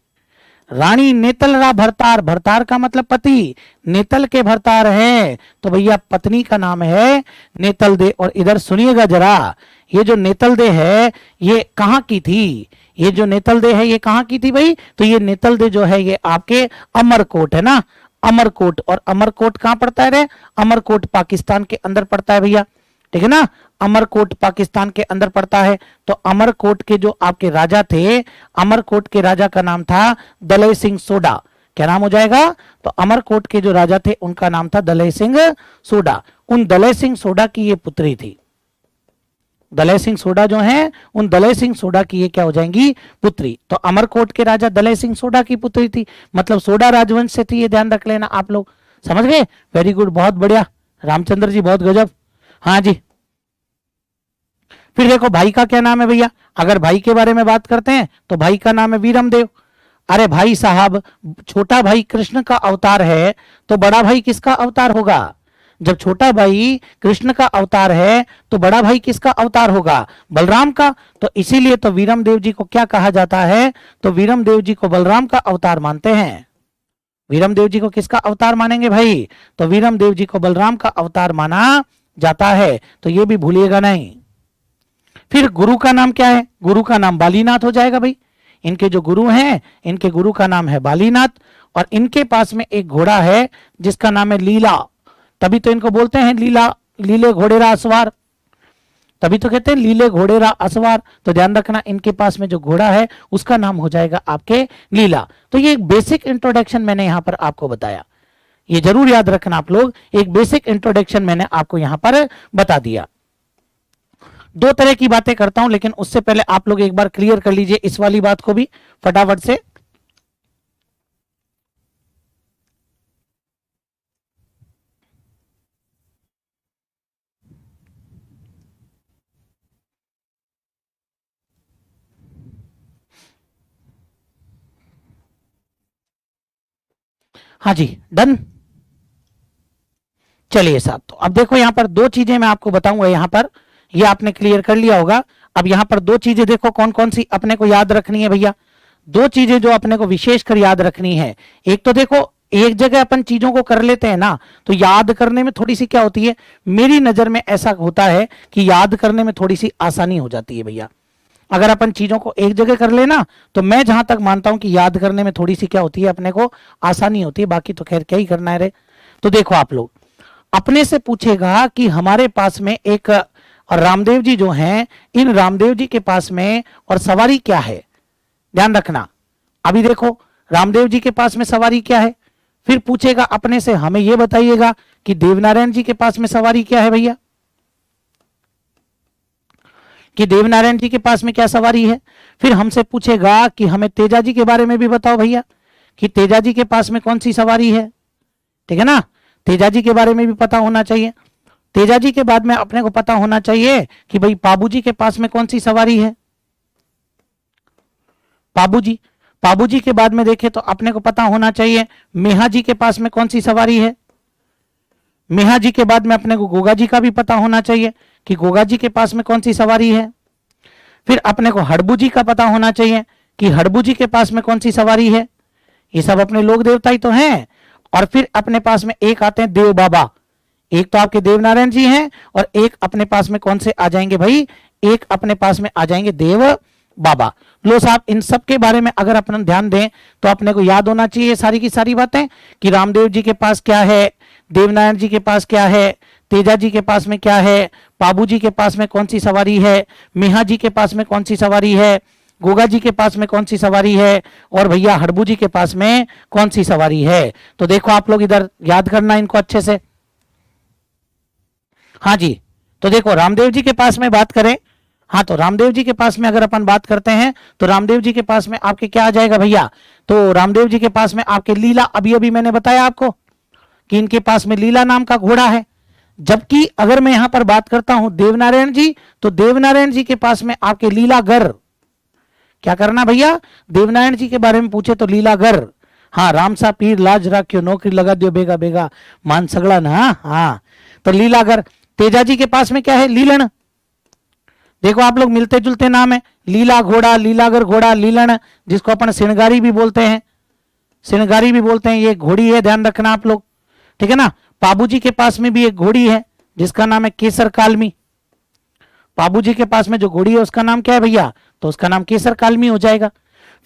रानी नेतलरा भरतार, भरतार का मतलब पति, नेतल के भरतार हैं, तो भैया पत्नी का नाम है नेतल दे। और इधर सुनिएगा जरा, ये जो नेतल दे है ये कहाँ की थी, ये जो नेतल दे है ये कहाँ की थी भाई, तो ये नेतल दे जो है ये आपके अमरकोट है ना, अमरकोट। और अमरकोट कहाँ पड़ता है रे, अमरकोट पाकिस्तान के अंदर पड़ता है भैया, ठीक है ना, अमरकोट पाकिस्तान के अंदर पड़ता है। तो अमरकोट के जो आपके राजा थे, अमरकोट के राजा का नाम था दलय सिंह सोडा। क्या नाम हो जाएगा, तो अमरकोट के जो राजा थे उनका नाम था दलय सिंह सोडा। उन दलय सिंह सोडा की ये पुत्री थी, दलय सिंह सोडा जो है, उन दलय सिंह सोडा की ये क्या हो जाएंगी, पुत्री। तो अमरकोट के राजा दलय सिंह सोडा की पुत्री थी, मतलब सोडा राजवंश से थी, ये ध्यान रख लेना आप लोग, समझ गए। वेरी गुड, बहुत बढ़िया रामचंद्र जी, बहुत गजब। हाँ जी, फिर देखो भाई का क्या नाम है भैया, अगर भाई के बारे में बात करते हैं तो भाई का नाम है वीरमदेव। अरे भाई साहब, छोटा भाई कृष्ण का अवतार है, तो बड़ा भाई किसका अवतार होगा, जब छोटा भाई कृष्ण का अवतार है तो बड़ा भाई किसका अवतार होगा, बलराम का। तो इसीलिए तो वीरमदेव जी को क्या कहा जाता है, तो वीरमदेव जी को बलराम का अवतार मानते हैं। वीरमदेव जी को किसका अवतार मानेंगे भाई, तो वीरमदेव जी को बलराम का अवतार माना जाता है, तो ये भी भूलिएगा नहीं। फिर गुरु का नाम क्या है, गुरु का नाम बालीनाथ हो जाएगा भाई। इनके जो गुरु हैं, इनके गुरु का नाम है बालीनाथ। और इनके पास में एक घोड़ा है जिसका नाम है लीला, तभी तो इनको बोलते हैं लीला, लीले घोड़ेरा असवार, तभी तो कहते हैं लीले घोड़ेरा असवार। तो ध्यान रखना, इनके पास में जो घोड़ा है उसका नाम हो जाएगा आपके लीला। तो ये एक बेसिक इंट्रोडक्शन मैंने यहां पर आपको बताया, ये जरूर याद रखना आप लोग, एक बेसिक इंट्रोडक्शन मैंने आपको यहां पर बता दिया। 2 तरह की बातें करता हूं, लेकिन उससे पहले आप लोग एक बार क्लियर कर लीजिए इस वाली बात को भी फटाफट से। हाँ जी, डन। चलिए साहब, तो अब देखो यहां पर 2 चीजें मैं आपको बताऊंगा, यहां पर ये आपने क्लियर कर लिया होगा। अब यहां पर 2 चीजें देखो कौन कौन सी अपने को याद रखनी है भैया, 2 चीजें जो अपने को विशेषकर याद रखनी है। एक तो देखो, एक जगह अपन चीजों को कर लेते हैं ना, तो याद करने में थोड़ी सी क्या होती है, मेरी नजर में ऐसा होता है कि याद करने में थोड़ी सी आसानी हो जाती है भैया। अगर अपन चीजों को एक जगह कर लेना, तो मैं जहां तक मानता हूं कि याद करने में थोड़ी सी क्या होती है, अपने को आसानी होती है, बाकी तो खैर क्या ही करना है रे। तो देखो आप लोग, अपने से पूछेगा कि हमारे पास में एक रामदेव जी जो हैं, इन रामदेव जी के पास में और सवारी क्या है, ध्यान रखना। अभी देखो रामदेव जी के पास में सवारी क्या है, फिर पूछेगा अपने से, हमें यह बताइएगा कि देवनारायण जी के पास में सवारी क्या है भैया, कि देवनारायण जी के पास में क्या सवारी है। फिर हमसे पूछेगा कि हमें तेजा जी के बारे में भी बताओ भैया, कि तेजा जी के पास में कौन सी सवारी है, ठीक है ना, तेजा जी के बारे में भी पता होना चाहिए। तेजा जी के बाद में अपने को पता होना चाहिए कि भाई पाबू जी के पास में कौन सी सवारी है, पाबू जी। पाबू जी के बाद में देखें तो अपने को पता होना चाहिए मेहा जी के पास में कौन सी सवारी है, मेहा जी के बाद में अपने को गोगा जी का भी पता होना चाहिए कि गोगा जी के पास में कौन सी सवारी है। फिर अपने को हड़बू जी का पता होना चाहिए कि हड़बू जी के पास में कौन सी सवारी है। ये सब अपने लोक देवता ही तो हैं। और फिर अपने पास में एक आते हैं देव बाबा, एक तो आपके देवनारायण जी हैं और एक अपने पास में कौन से आ जाएंगे भाई, एक अपने पास में आ जाएंगे देव बाबा। लो साहब, इन सब के बारे में अगर अपन ध्यान दें तो अपने को याद होना चाहिए सारी की सारी बातें कि रामदेव जी के पास क्या है, देवनारायण जी के पास क्या है, तेजा जी के पास में क्या है, पाबू जी के पास में कौन सी सवारी है, मेहा जी के पास में कौन सी सवारी है, गोगा जी के पास में कौन सी सवारी है, और भैया हड़बू जी के पास में कौन सी सवारी है। तो देखो आप लोग इधर याद करना इनको अच्छे से। हाँ जी, तो देखो रामदेव जी के पास में बात करें, हाँ तो रामदेव जी के पास में अगर अपन बात करते हैं तो रामदेव जी के पास में आपके क्या आ जाएगा भैया, तो रामदेव जी के पास में आपके लीला, अभी अभी मैंने बताया आपको कि इनके पास में लीला नाम का घोड़ा है। जबकि अगर मैं यहां पर बात करता हूं देवनारायण जी, तो देवनारायण जी के पास में आपके लीलागर, क्या करना भैया, देवनारायण जी के बारे में पूछे तो लीलागर, हाँ राम सा पीर लाज राख्यो नौकरी लगा दियो बेगा बेगा मान सगड़ा ना, हाँ तो लीलागर। तेजा जी के पास में क्या है, लीलन। देखो आप लोग मिलते जुलते नाम है, लीला घोड़ा, लीलागर घोड़ा, लीलन, जिसको अपन सिणगारी भी बोलते हैं, सिणगारी भी बोलते हैं, ये घोड़ी है, ध्यान रखना आप लोग, ठीक है ना। पाबू जी के पास में भी एक घोड़ी है जिसका नाम है केसर कालमी। पाबू जी के पास में जो घोड़ी है उसका नाम क्या है भैया, तो उसका नाम केसर कालमी हो जाएगा।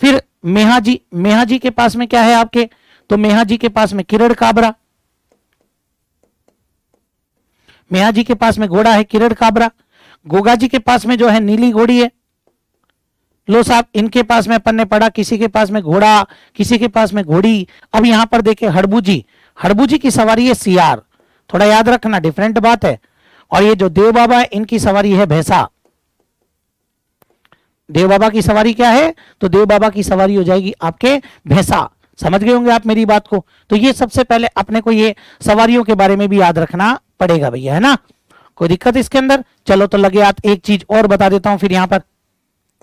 फिर मेहा जी, मेहा जी के पास में क्या है आपके, तो मेहा जी के पास में किरण काबरा, मेहा जी के पास में घोड़ा है किरण काबरा। गोगा जी के पास में जो है नीली घोड़ी है। लो साहब, इनके पास में अपन ने पढ़ा किसी के पास में घोड़ा, किसी के पास में घोड़ी। अब यहां पर देखे हड़बू जी, हड़बू जी की सवारी है सियार, थोड़ा याद रखना डिफरेंट बात है। और ये जो देव बाबा है इनकी सवारी है भैंसा। देव बाबा की सवारी क्या है, तो देव बाबा की सवारी हो जाएगी आपके भैंसा। समझ गए होंगे आप मेरी बात को। तो ये सबसे पहले अपने को ये सवारियों के बारे में भी याद रखना पड़ेगा भैया, है ना। कोई दिक्कत इसके अंदर, चलो तो लगे हाथ एक चीज और बता देता हूं फिर यहां पर,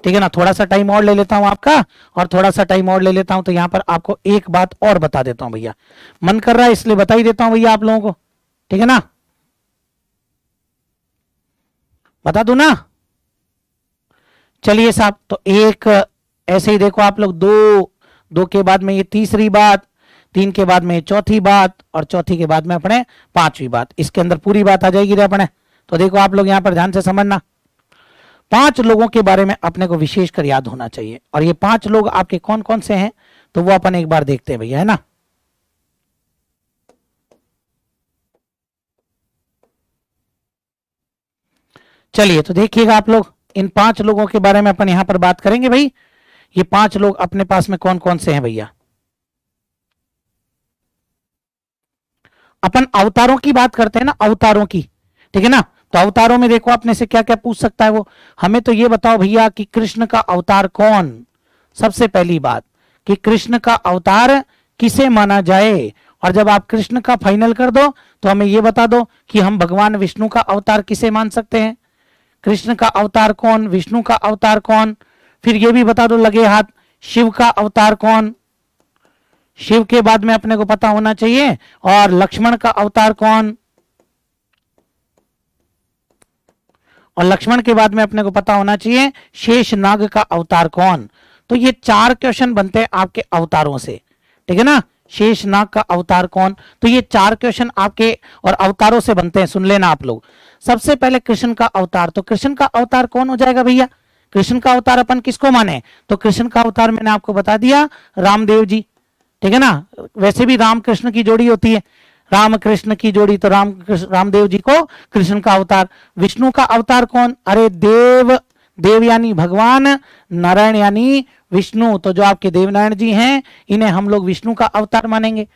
ठीक है ना। थोड़ा सा टाइम और ले लेता हूं आपका, और थोड़ा सा टाइम और ले लेता हूं, तो यहां पर आपको एक बात और बता देता हूं भैया, मन कर रहा है इसलिए बता ही देता हूं भैया आप लोगों को, ठीक है ना। बता दूं ना, चलिए साहब। तो एक ऐसे ही देखो आप लोग, दो, दो के बाद में ये तीसरी बात, तीन के बाद में चौथी बात, और चौथी के बाद में अपने पांचवी बात, इसके अंदर पूरी बात आ जाएगी रे अपने। तो देखो आप लोग यहां पर ध्यान से समझना, 5 लोगों के बारे में अपने को विशेषकर याद होना चाहिए। और ये 5 लोग आपके कौन कौन से हैं, तो वो अपन एक बार देखते हैं भैया, है ना। चलिए तो देखिएगा आप लोग, इन 5 लोगों के बारे में अपन यहां पर बात करेंगे भाई। ये 5 लोग अपने पास में कौन कौन से हैं भैया। अपन अवतारों की बात करते हैं ना, अवतारों की, ठीक है ना। तो अवतारों में देखो अपने से क्या क्या पूछ सकता है वो, हमें तो ये बताओ भैया कि कृष्ण का अवतार कौन, सबसे पहली बात कि कृष्ण का अवतार किसे माना जाए। और जब आप कृष्ण का फाइनल कर दो तो हमें ये बता दो कि हम भगवान विष्णु का अवतार किसे मान सकते हैं, कृष्ण का अवतार कौन, विष्णु का अवतार कौन। फिर ये भी बता दो लगे हाथ, शिव का अवतार कौन, शिव के बाद में अपने को पता होना चाहिए, और लक्ष्मण का अवतार कौन, और लक्ष्मण के बाद में अपने को पता होना चाहिए शेष नाग का अवतार कौन। तो ये 4 क्वेश्चन बनते हैं आपके अवतारों से, ठीक है ना। शेष नाग का अवतार कौन, तो ये 4 क्वेश्चन आपके और अवतारों से बनते हैं, सुन लेना आप लोग। सबसे पहले कृष्ण का अवतार, तो कृष्ण का अवतार कौन हो जाएगा भैया, कृष्ण का अवतार अपन किसको माने, तो कृष्ण का अवतार मैंने आपको बता दिया रामदेव जी, ठीक है ना। वैसे भी राम कृष्ण की जोड़ी होती है, राम कृष्ण की जोड़ी, तो रामदेव जी को कृष्ण का अवतार। विष्णु का अवतार कौन, अरे देव, देव यानी भगवान, नारायण यानी विष्णु, तो जो आपके देवनारायण जी हैं इन्हें हम लोग विष्णु का अवतार मानेंगे,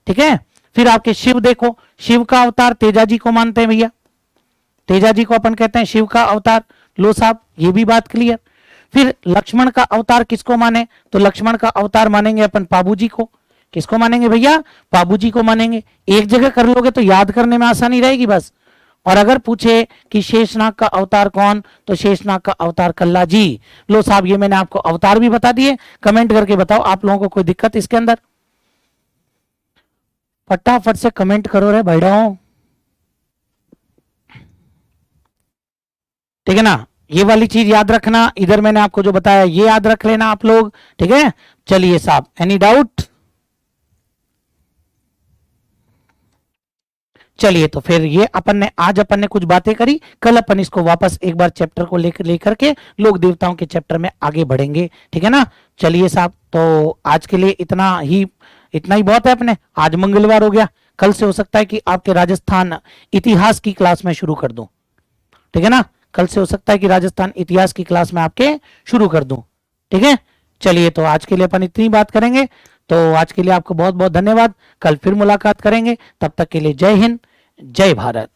ठीक है। फिर आपके शिव देखो, शिव का अवतार तेजा जी को मानते हैं भैया, तेजा जी को अपन कहते हैं शिव का अवतार। लो साहब, ये भी बात क्लियर। फिर लक्ष्मण का अवतार किसको माने, तो लक्ष्मण का अवतार मानेंगे अपन पाबू जी को। किसको मानेंगे भैया, पाबू जी को मानेंगे। एक जगह कर लोगे तो याद करने में आसानी रहेगी बस। और अगर पूछे कि शेषनाग का अवतार कौन, तो शेषनाग का अवतार कल्ला जी। लो साहब, ये मैंने आपको अवतार भी बता दिए, कमेंट करके बताओ आप लोगों को कोई दिक्कत इसके अंदर, फटाफट से कमेंट करो रे भाइयों। ठीक है ना, ये वाली चीज याद रखना, इधर मैंने आपको जो बताया ये याद रख लेना आप लोग, ठीक है। चलिए साहब, एनी डाउट? चलिए तो फिर ये आज अपन ने कुछ बातें करी, कल अपन इसको वापस एक बार चैप्टर को लेकर के लोक देवताओं के चैप्टर में आगे बढ़ेंगे, ठीक है ना। चलिए साहब, तो आज के लिए इतना ही बहुत है अपने, आज मंगलवार हो गया, कल से हो सकता है कि आपके राजस्थान इतिहास की क्लास में शुरू कर दूं, ठीक है ना। कल से हो सकता है कि राजस्थान इतिहास की क्लास में आपके शुरू कर दूं, ठीक है। चलिए तो आज के लिए अपन इतनी बात करेंगे, तो आज के लिए आपको बहुत बहुत धन्यवाद, कल फिर मुलाकात करेंगे, तब तक के लिए जय हिंद, जय भारत।